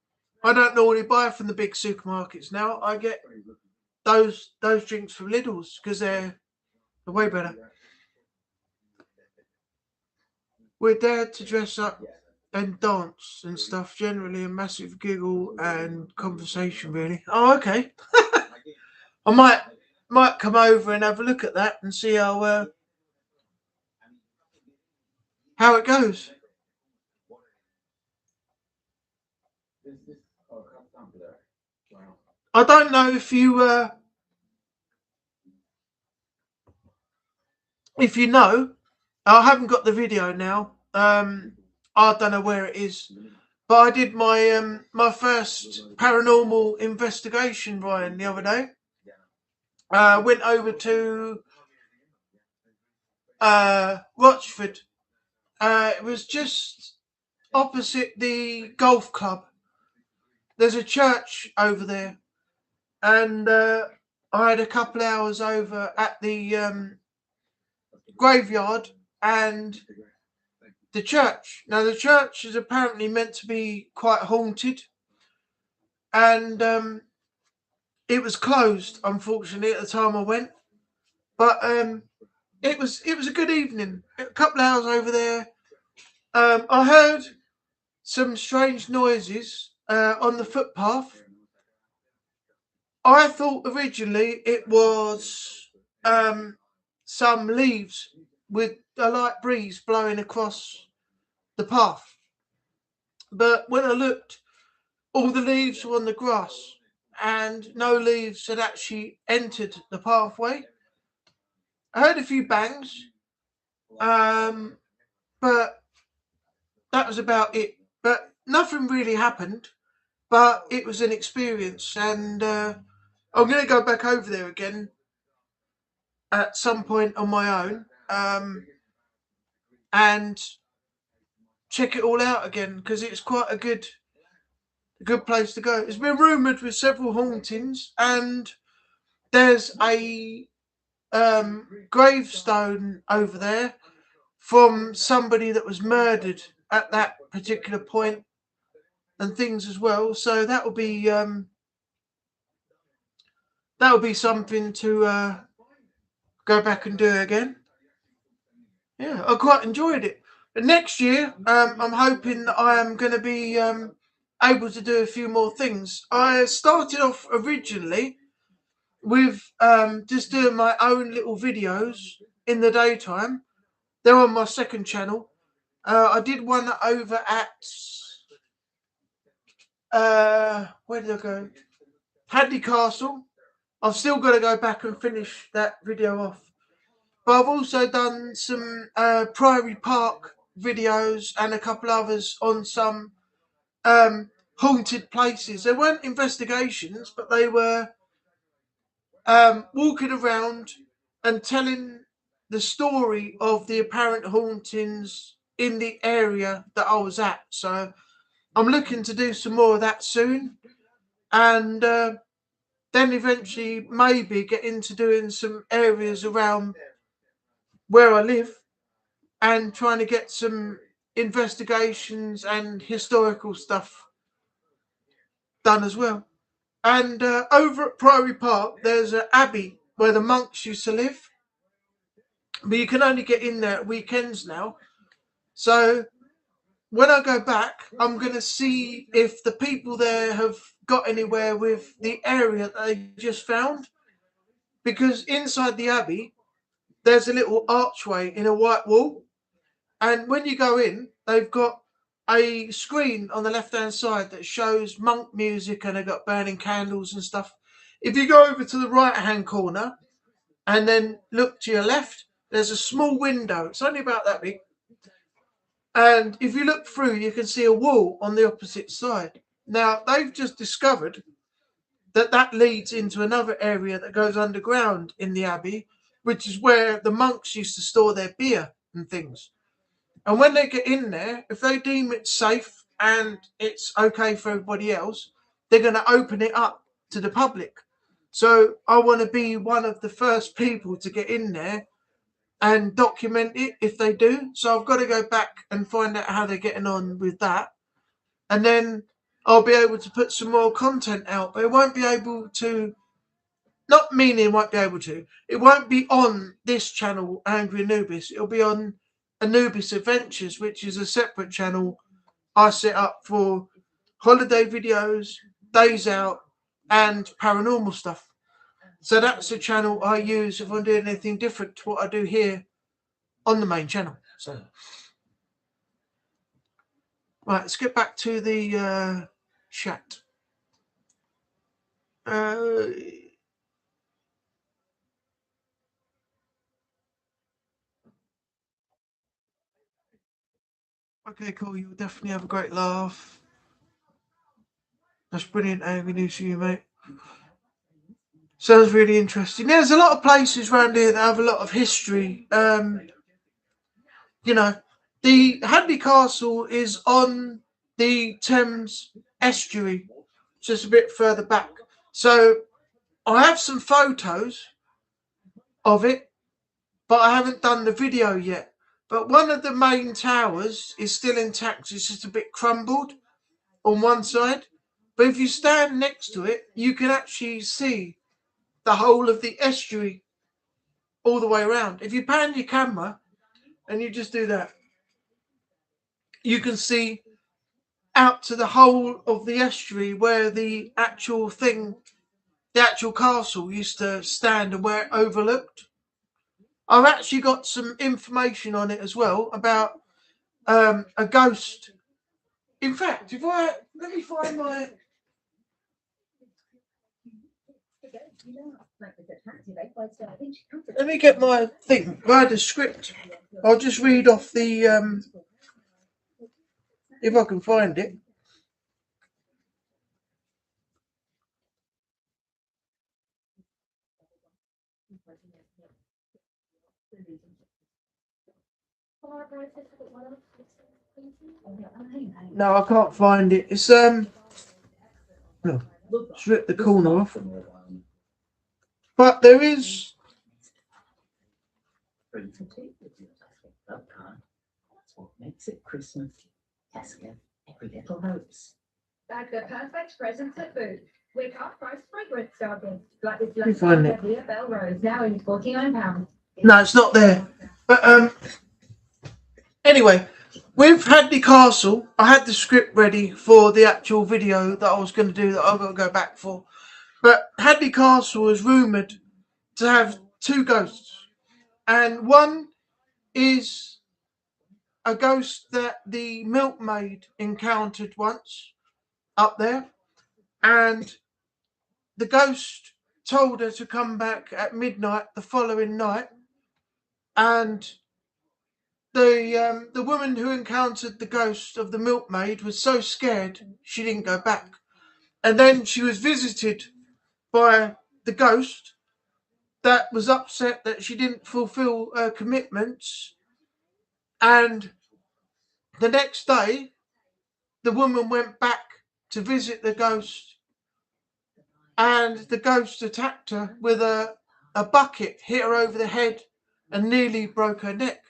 I don't normally buy from the big supermarkets now. I get those drinks from Lidl's because they're way better. We're there to dress up and dance and stuff. Generally, a massive giggle and conversation. Really. Oh, okay. I might come over and have a look at that and see how it goes. I don't know if you know, I haven't got the video now. I don't know where it is, but I did my my first paranormal investigation, Ryan, the other day. Went over to Rochford. It was just opposite the golf club. There's a church over there, and I had a couple hours over at the graveyard and the church. Now, the church is apparently meant to be quite haunted, and it was closed, unfortunately, at the time I went. But it was a good evening. A couple of hours over there. I heard some strange noises on the footpath. I thought originally it was some leaves with a light breeze blowing across the path. But when I looked, all the leaves were on the grass and no leaves had actually entered the pathway. I heard a few bangs, but that was about it. But nothing really happened. But it was an experience, and I'm going to go back over there again at some point on my own, and check it all out again because it's quite a good place to go. It's been rumoured with several hauntings, and there's a gravestone over there from somebody that was murdered at that particular point and things as well. So that'll be something to go back and do again. Yeah, I quite enjoyed it. But next year, I'm hoping that I am going to be able to do a few more things. I started off originally with just doing my own little videos in the daytime. They're on my second channel. I did one over at where did I go? Hadley Castle. I've still got to go back and finish that video off. But I've also done some Priory Park videos and a couple others on some haunted places. They weren't investigations, but they were walking around and telling the story of the apparent hauntings in the area that I was at. So I'm looking to do some more of that soon, and then eventually maybe get into doing some areas around where I live and trying to get some investigations and historical stuff done as well. And over at Priory Park, there's an abbey where the monks used to live, but you can only get in there at weekends now. So when I go back, I'm going to see if the people there have got anywhere with the area that they just found. Because inside the abbey, there's a little archway in a white wall. And when you go in, they've got a screen on the left-hand side that shows monk music, and they've got burning candles and stuff. If you go over to the right-hand corner and then look to your left, there's a small window. It's only about that big. And if you look through, you can see a wall on the opposite side. Now, they've just discovered that leads into another area that goes underground in the abbey, which is where the monks used to store their beer and things. And when they get in there, if they deem it safe and it's okay for everybody else, they're going to open it up to the public. So I want to be one of the first people to get in there and document it if they do. So I've got to go back and find out how they're getting on with that. And then I'll be able to put some more content out, but it won't be able to, not meaning it won't be able to, it won't be on this channel, Angry Anubis. It'll be on Anubis Adventures, which is a separate channel I set up for holiday videos, days out, and paranormal stuff. So that's the channel I use if I'm doing anything different to what I do here on the main channel. So, right, let's get back to the chat. Okay, cool. You'll definitely have a great laugh. That's brilliant, Amy. News to you, mate. Sounds really interesting. There's a lot of places around here that have a lot of history. You know, the Hadley Castle is on the Thames estuary, just a bit further back. So I have some photos of it, but I haven't done the video yet. But one of the main towers is still intact. It's just a bit crumbled on one side. But if you stand next to it, you can actually see the whole of the estuary all the way around. If you pan your camera and you just do that, you can see out to the whole of the estuary where the actual castle used to stand and where it overlooked. I've actually got some information on it as well about a ghost. In fact, let me find my. Let me get my thing. I had a script. I'll just read off the if I can find it. No, I can't find it. It's no, strip the corner off. But there is. That's what makes it Christmas. Tesco, every little helps. Like the perfect present for food. With half-price fragrance starting. Like this me find it. Lovely Bell Rose, now in £49. No, it's not there. But anyway, with Hadley Castle, I had the script ready for the actual video that I was going to do that I've got to go back for. But Hadley Castle is rumoured to have two ghosts. And one is a ghost that the milkmaid encountered once up there. And the ghost told her to come back at midnight the following night. And the woman who encountered the ghost of the milkmaid was so scared she didn't go back. And then she was visited by the ghost that was upset that she didn't fulfill her commitments. And the next day, the woman went back to visit the ghost, and the ghost attacked her with a bucket, hit her over the head, and nearly broke her neck.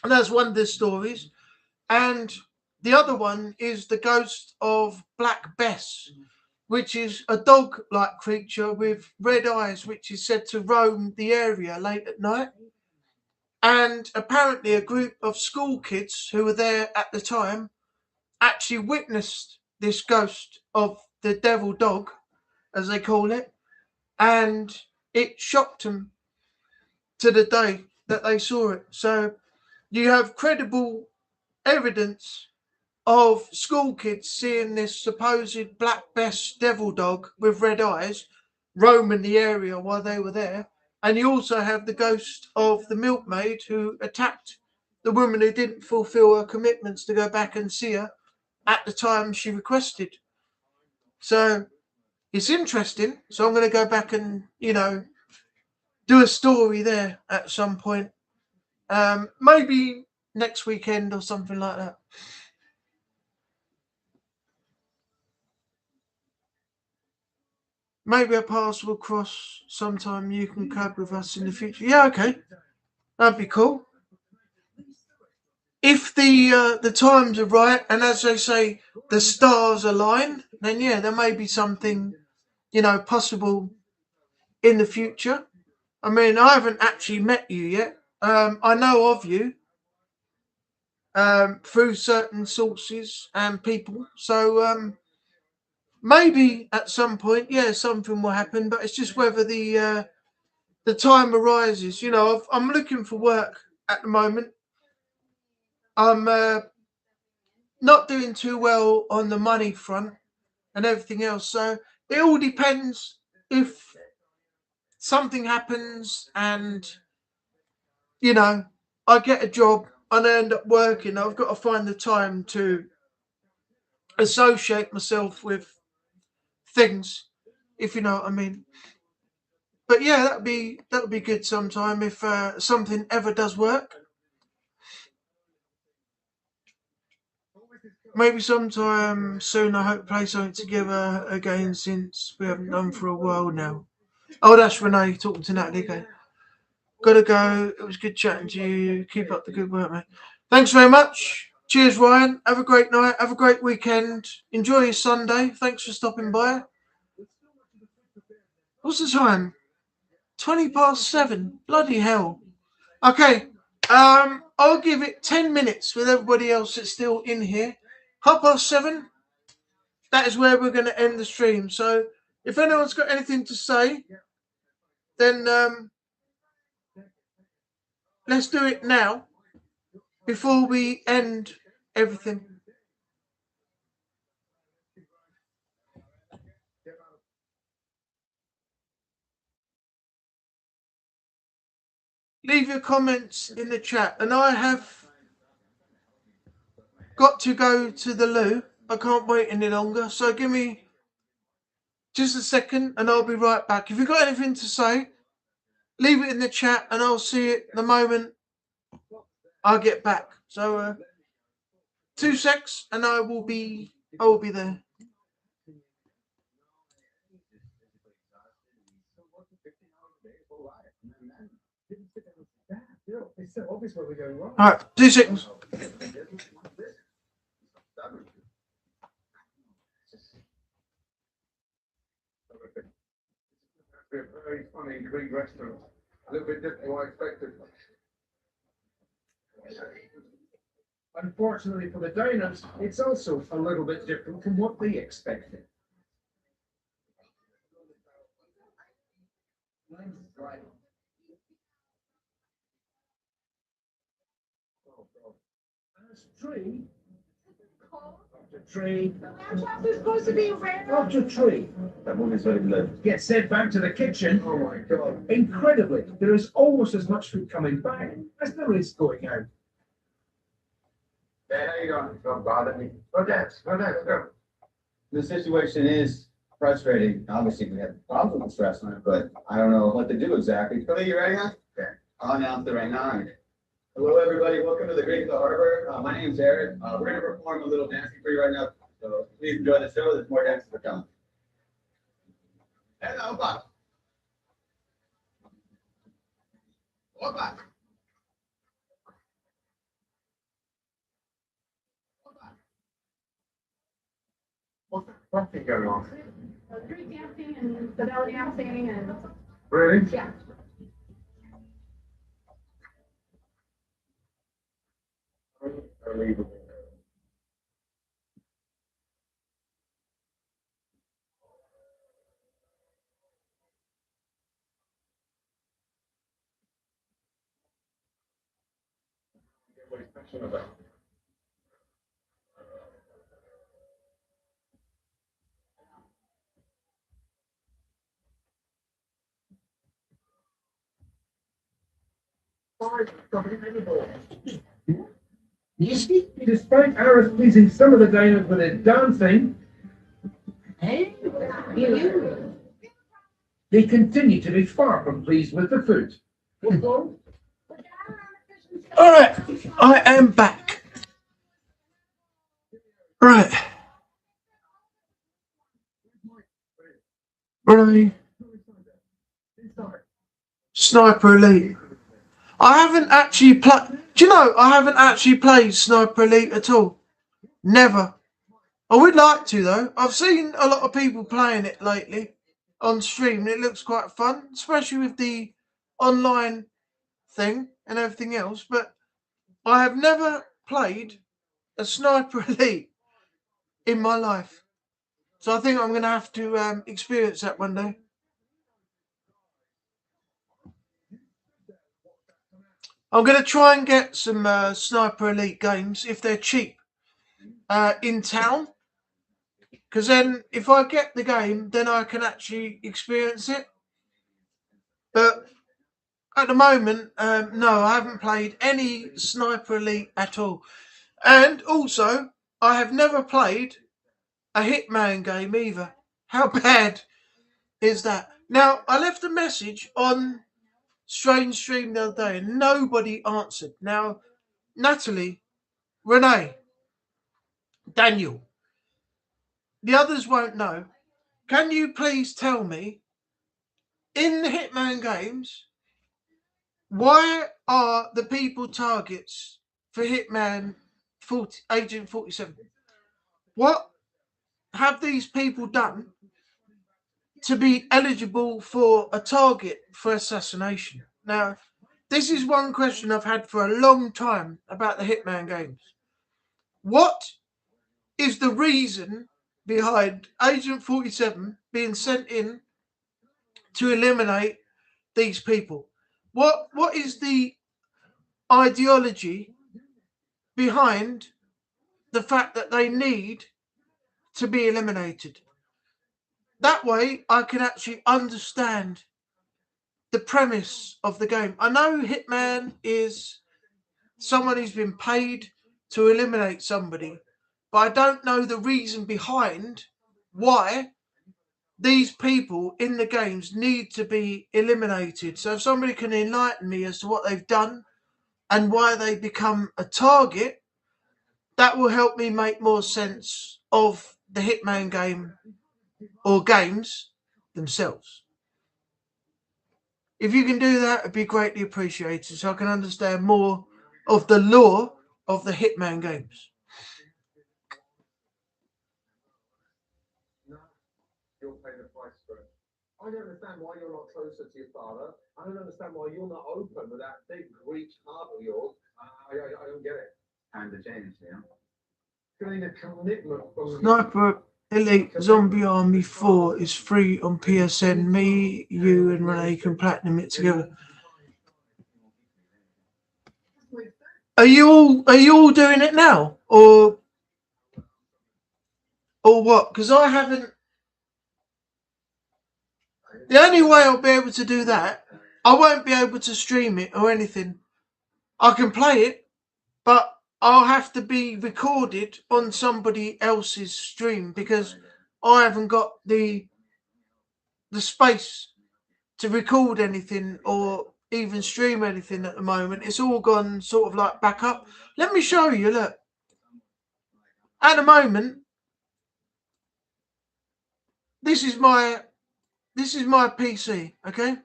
And that's one of the stories. And the other one is the ghost of Black Bess, which is a dog-like creature with red eyes, which is said to roam the area late at night. And apparently a group of school kids who were there at the time actually witnessed this ghost of the devil dog, as they call it, and it shocked them to the day that they saw it. So you have credible evidence of school kids seeing this supposed Black Bess devil dog with red eyes roaming the area while they were there. And you also have the ghost of the milkmaid who attacked the woman who didn't fulfill her commitments to go back and see her at the time she requested. So it's interesting. So I'm going to go back and, do a story there at some point. Maybe next weekend or something like that. Maybe a paths will cross sometime. You can code with us in the future. Yeah, okay. That'd be cool. If the times are right, and as they say, the stars align, then yeah, there may be something, possible in the future. I mean, I haven't actually met you yet. I know of you through certain sources and people. So maybe at some point, yeah, something will happen. But it's just whether the time arises. I'm looking for work at the moment. I'm not doing too well on the money front and everything else. So it all depends if something happens and, I get a job and I end up working, I've got to find the time to associate myself with things, if you know what I mean. But yeah, that'd be good sometime if something ever does work. Maybe sometime soon. I hope to play something together again since we haven't done for a while now. Oh, that's Renee talking to Natalie again. Gotta go. It was good chatting to you. Keep up the good work, mate. Thanks very much. Cheers, Ryan. Have a great night. Have a great weekend. Enjoy your Sunday. Thanks for stopping by. What's the time? 7:20. Bloody hell. Okay. I'll give it 10 minutes with everybody else that's still in here. 7:30. That is where we're going to end the stream. So if anyone's got anything to say, then let's do it now before we end everything. Leave your comments in the chat. And I have got to go to the loo. I can't wait any longer. So give me just a second and I'll be right back. If you've got anything to say, leave it in the chat and I'll see it the moment I get back. So 2 secs and I will be there. It's so obvious where we're going wrong. All right, 2 seconds. A very funny Greek restaurant. A little bit different than what I expected. Unfortunately for the diners, it's also a little bit different from what they expected. That's tree. After tree. It's supposed to be rare. After tree. That one is very good. Gets sent back to the kitchen. Oh my God. Incredibly, there is almost as much food coming back as there is going out. Hey, how you doing? Don't bother me. Go dance. Go dance. Go. The situation is frustrating. Obviously, we have problems with this restaurant, but I don't know what to do exactly. Philly, you ready, huh? Okay. I'll announce it right now. Hello, everybody. Welcome to the Greek the Harbor. My name's Eric. We're going to perform a little dancing for you right now. So please enjoy the show. There's more dances to come. Hello, Bob. Opa. What's going on? Street dancing and the belly dancing and, Really? yeah. Unbelievable. What he's passionate about. Despite Aris pleasing some of the diners with his dancing, they continue to be far from pleased with the food. All right, I am back. Right. Really? Sniper Elite. I haven't actually played. Do you know, I haven't actually played Sniper Elite at all. Never. I would like to, though. I've seen a lot of people playing it lately on stream, and it looks quite fun, especially with the online thing and everything else. But I have never played a Sniper Elite in my life. So I think I'm going to have to experience that one day. I'm going to try and get some Sniper Elite games if they're cheap in town. Because then if I get the game, then I can actually experience it. But At the moment, no, I haven't played any Sniper Elite at all. And also, I have never played a Hitman game either. How bad is that? Now, I left a message on Strange Stream the other day and nobody answered. Now, Natalie, Renee, Daniel, the others won't know. Can you please tell me, in the Hitman games, why are the people targets for Hitman Agent 47? What have these people done to be eligible for a target for assassination? Now, this is one question I've had for a long time about the Hitman games. What is the reason behind Agent 47 being sent in to eliminate these people? What is the ideology behind the fact that they need to be eliminated? That way I can actually understand the premise of the game. I know Hitman is someone who's been paid to eliminate somebody, but I don't know the reason behind why these people in the games need to be eliminated. So if somebody can enlighten me as to what they've done and why they become a target, that will help me make more sense of the Hitman game or games themselves. If you can do that, it'd be greatly appreciated so I can understand more of the lore of the Hitman games. You'll pay the price for it. I don't understand why you're not closer to your father. I don't understand why you're not open with that big Greek heart of yours. I don't get it. Time to change, you know? You need a commitment from Sniper Elite Zombie Army 4 is free on PSN. Me, you, and Renee can platinum it together. Are you all doing it now, or what? Because I haven't. The only way I'll be able to do that, I won't be able to stream it or anything. I can play it, but I'll have to be recorded on somebody else's stream because I haven't got the space to record anything or even stream anything at the moment. It's all gone sort of like back up. Let me show you, look. At the moment, this is my PC, okay?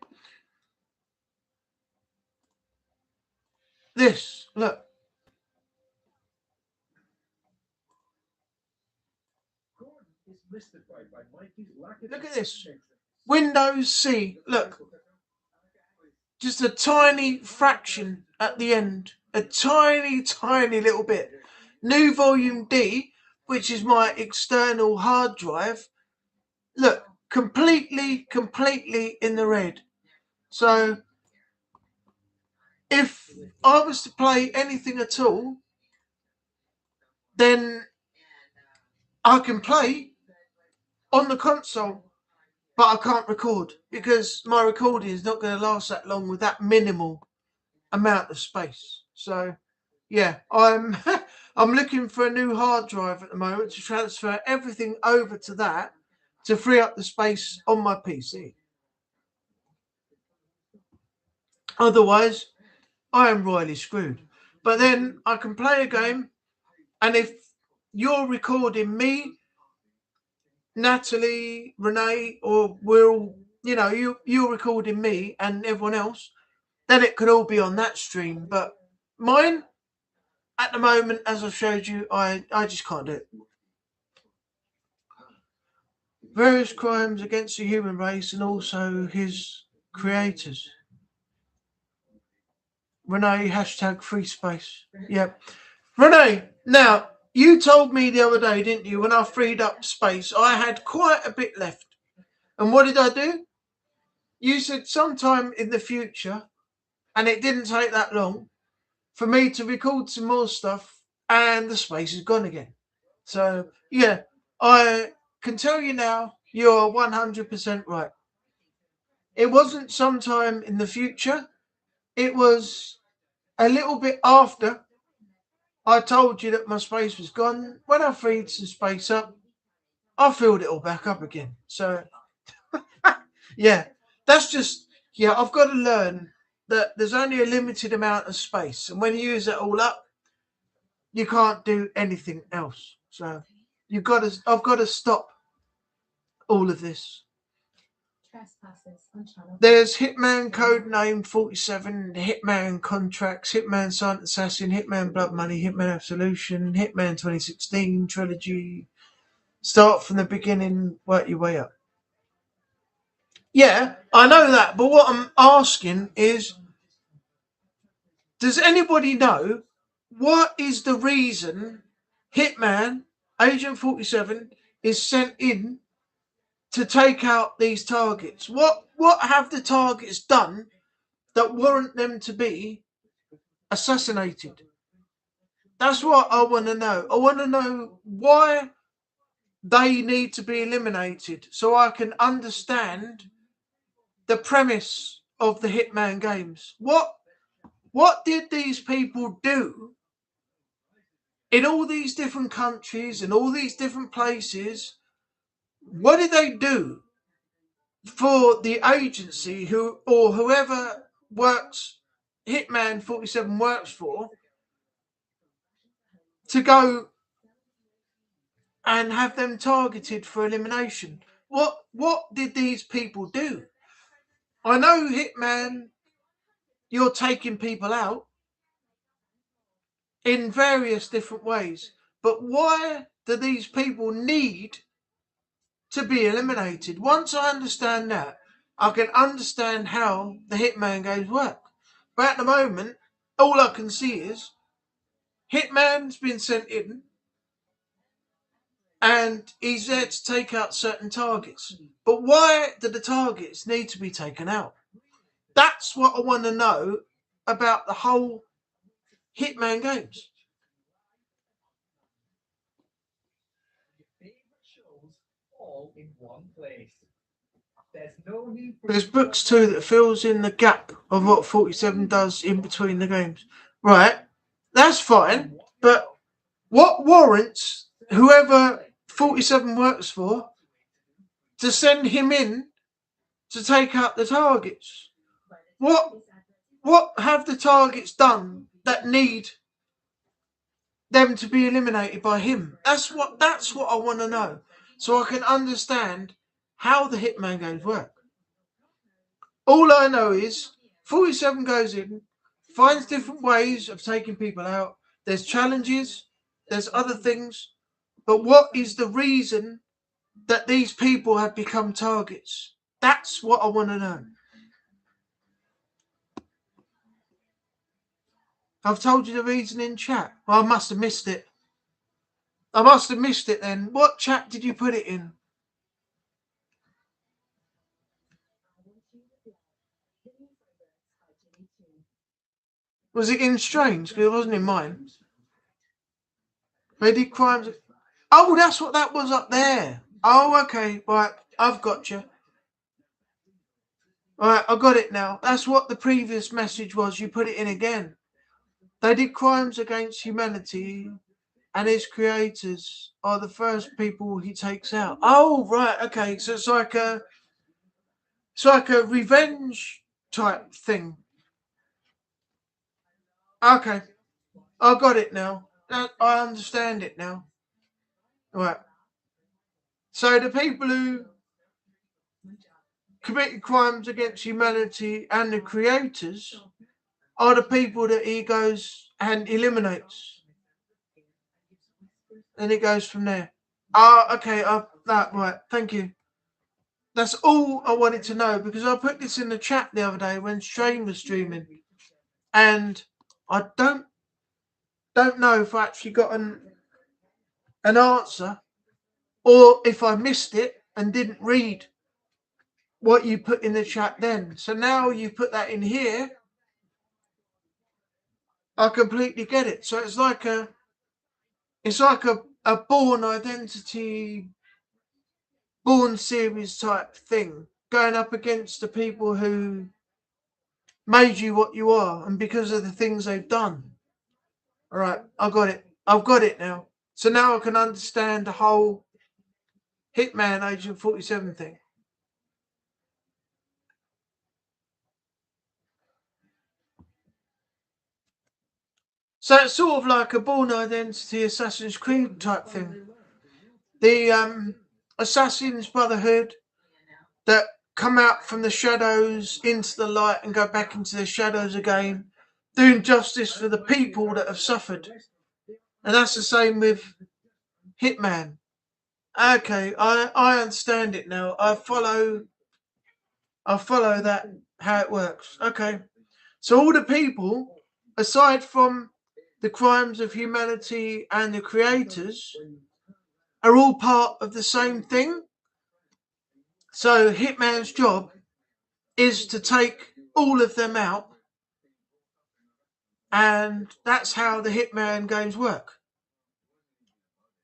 This, look. Look at this. Windows C, look. Just a tiny fraction at the end. A tiny, tiny little bit. New volume D, which is my external hard drive. Look, completely in the red. So, if I was to play anything at all, then I can play on the console, but I can't record because my recording is not going to last that long with that minimal amount of space. So, yeah, I'm I'm looking for a new hard drive at the moment to transfer everything over to that to free up the space on my PC. Otherwise, I am royally screwed. But then I can play a game, and if you're recording me, Natalie, Renee, or we're all, you're recording me and everyone else, then it could all be on that stream. But mine, at the moment, as I've showed you, I just can't do it. Various crimes against the human race and also his creators. Renee, hashtag free space. Yep. Renee, now, you told me the other day, didn't you, when I freed up space, I had quite a bit left. And what did I do? You said sometime in the future, and it didn't take that long, for me to record some more stuff, and the space is gone again. So, yeah, I can tell you now, you're 100% right. It wasn't sometime in the future. it was a little bit after I told you that my space was gone. When I freed some space up, I filled it all back up again. So, yeah, that's just, yeah, I've got to learn that there's only a limited amount of space. And when you use it all up, you can't do anything else. So, I've got to stop all of this. Trespassers on channel. There's Hitman Codename 47, Hitman Contracts, Hitman Silent Assassin, Hitman Blood Money, Hitman Absolution, Hitman 2016 Trilogy. Start from the beginning, work your way up. Yeah, I know that, but what I'm asking is, does anybody know what is the reason Hitman Agent 47 is sent in to take out these targets? What have the targets done that warrant them to be assassinated? That's what I want to know. I want to know why they need to be eliminated so I can understand the premise of the Hitman games. What did these people do in all these different countries and all these different places? What did they do for the agency whoever works Hitman 47 works for to go and have them targeted for elimination? What did these people do? I know Hitman, you're taking people out in various different ways, but why do these people need to be eliminated? Once I understand that, I can understand how the Hitman games work. But at the moment, all I can see is Hitman's been sent in and he's there to take out certain targets. But why do the targets need to be taken out? That's what I want to know about the whole Hitman games. All in one place. There's no need for There's books too that fills in the gap of what 47 does in between the games. Right, that's fine, but what warrants whoever 47 works for to send him in to take out the targets? What have the targets done that need them to be eliminated by him? That's what I want to know, so I can understand how the Hitman games work. All I know is 47 goes in, finds different ways of taking people out. There's challenges, there's other things, but what is the reason that these people have become targets? That's what I want to know. I've told you the reason in chat. Well, I must have missed it. I must have missed it then. What chat did you put it in? Was it in Strange? Because it wasn't in mine. They did crimes. Oh, that's what that was up there. Oh, okay. Right. I've got you. Right. I got it now. That's what the previous message was. You put it in again. They did crimes against humanity, and its creators are the first people he takes out. Oh, right. Okay. So it's like a revenge type thing. Okay. I got it now. I understand it now. Right. So the people who committed crimes against humanity and the creators are the people that he goes and eliminates. And it goes from there. Okay. That right. Thank you. That's all I wanted to know, because I put this in the chat the other day when Strain was streaming, and I don't know if I actually got an answer, or if I missed it and didn't read what you put in the chat then. So now you put that in here, I completely get it. So it's like a Born Identity, Born series type thing, going up against the people who made you what you are, and because of the things they've done. All right, I got it. I've got it now. So now I can understand the whole Hitman Agent 47 thing. So it's sort of like a Bourne Identity Assassin's Creed type thing. The Assassin's Brotherhood that come out from the shadows into the light and go back into the shadows again, doing justice for the people that have suffered. And that's the same with Hitman. Okay, I understand it now. I follow that, how it works. Okay. So all the people, aside from the crimes of humanity and the creators, are all part of the same thing. So Hitman's job is to take all of them out, and that's how the Hitman games work,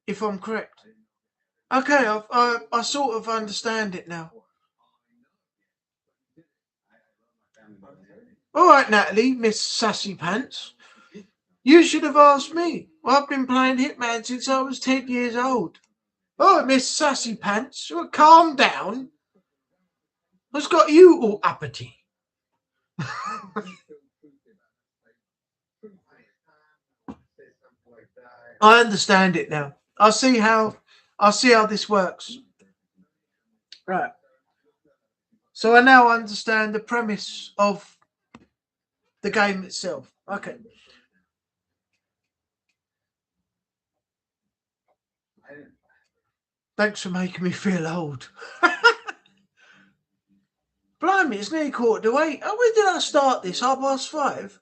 if I'm correct. Okay, I sort of understand it now. All right, Natalie, Miss Sassy Pants. You should have asked me. I've been playing Hitman since I was 10 years old. Oh, Miss Sassy Pants, calm down. What's got you all uppity? I understand it now. I see how this works. Right. So I now understand the premise of the game itself. Okay. Thanks for making me feel old. Blimey, it's nearly 7:45. Oh, when did I start this? 5:30?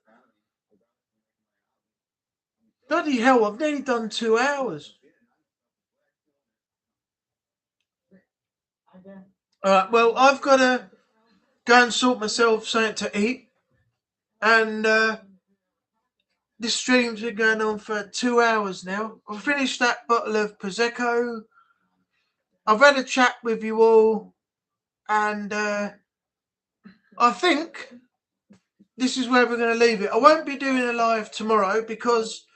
Bloody hell, I've nearly done 2 hours. Alright, well, I've got to go and sort myself something to eat. And this stream's been going on for 2 hours now. I've finished that bottle of Prosecco. I've had a chat with you all. And I think this is where we're going to leave it. I won't be doing a live tomorrow because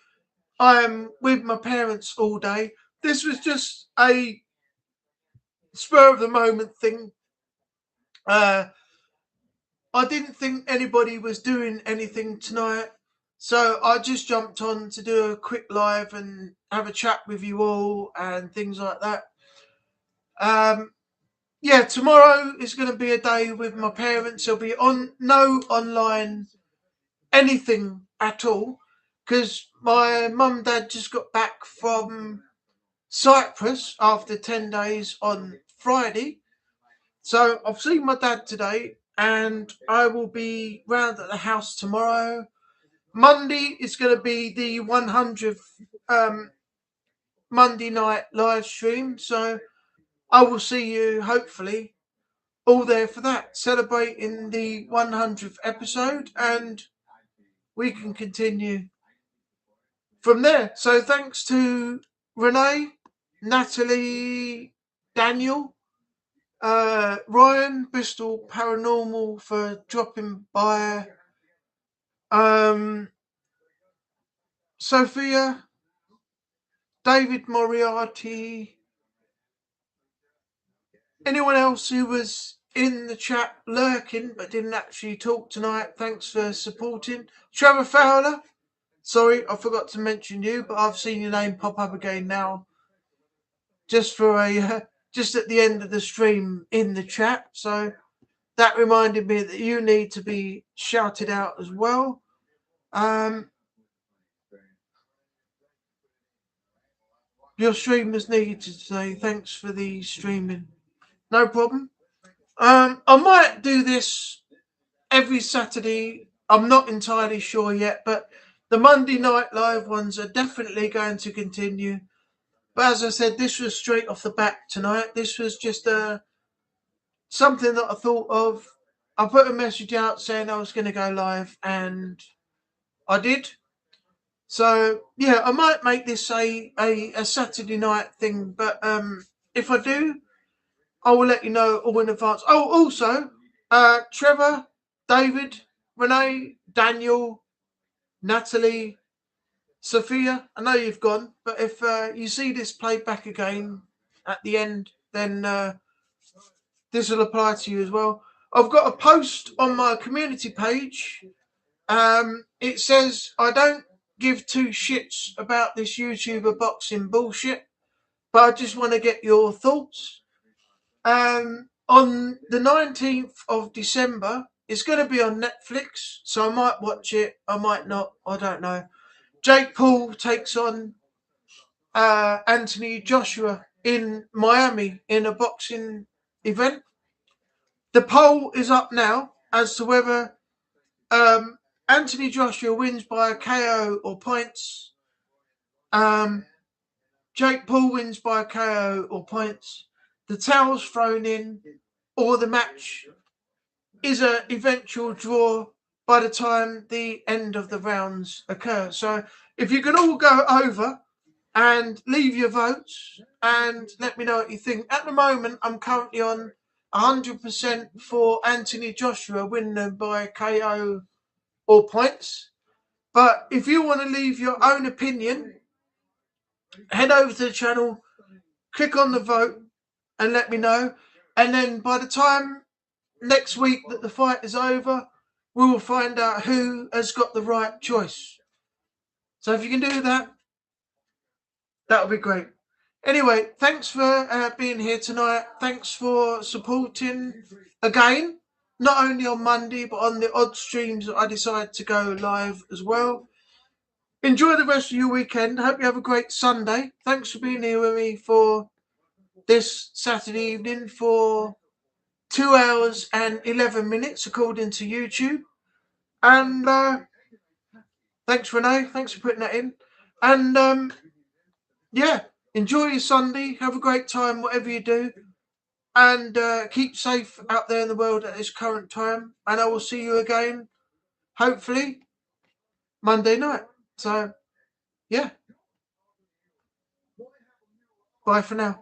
I am with my parents all day. This was just a spur of the moment thing. I didn't think anybody was doing anything tonight, so I just jumped on to do a quick live and have a chat with you all and things like that. Yeah, tomorrow is going to be a day with my parents. There'll be no online anything at all because my mum and dad just got back from Cyprus after 10 days on Friday. So I've seen my dad today and I will be round at the house tomorrow. Monday is going to be the 100th Monday night live stream. So I will see you hopefully all there for that, celebrating the 100th episode, and we can continue from there. So thanks to Renee, Natalie, Daniel, Ryan, Bristol Paranormal for dropping by, Sophia, David Moriarty, anyone else who was in the chat lurking but didn't actually talk tonight, thanks for supporting. Trevor Fowler, sorry, I forgot to mention you, but I've seen your name pop up again now. Just for just at the end of the stream in the chat. So that reminded me that you need to be shouted out as well. Your stream was needed today. Thanks for the streaming. No problem. I might do this every Saturday. I'm not entirely sure yet, but the Monday night live ones are definitely going to continue. But as I said, this was straight off the back tonight. This was just something that I thought of. I put a message out saying I was going to go live, and I did. So yeah, I might make this a Saturday night thing, but if I do, I will let you know all in advance. Oh, also, Trevor, David, Renee, Daniel, Natalie, Sophia, I know you've gone, but if you see this played back again at the end, then this will apply to you as well. I've got a post on my community page. It says, I don't give two shits about this YouTuber boxing bullshit, but I just want to get your thoughts. On the 19th of December, it's going to be on Netflix, so I might watch it, I might not, I don't know. Jake Paul takes on Anthony Joshua in Miami in a boxing event. The poll is up now as to whether Anthony Joshua wins by a KO or points. Jake Paul wins by a KO or points. The towel's thrown in, or the match is an eventual draw by the time the end of the rounds occur. So if you can all go over and leave your votes and let me know what you think. At the moment, I'm currently on 100% for Anthony Joshua winning by KO or points. But if you want to leave your own opinion, head over to the channel, click on the vote and let me know. And then by the time next week that the fight is over, we will find out who has got the right choice. So if you can do that, that would be great. Anyway, thanks for being here tonight. Thanks for supporting again, not only on Monday, but on the odd streams that I decide to go live as well. Enjoy the rest of your weekend. Hope you have a great Sunday. Thanks for being here with me for this Saturday evening for 2 hours and 11 minutes, according to YouTube. And thanks, Renee. Thanks for putting that in. And yeah, enjoy your Sunday. Have a great time, whatever you do. And keep safe out there in the world at this current time. And I will see you again, hopefully, Monday night. So, yeah. Bye for now.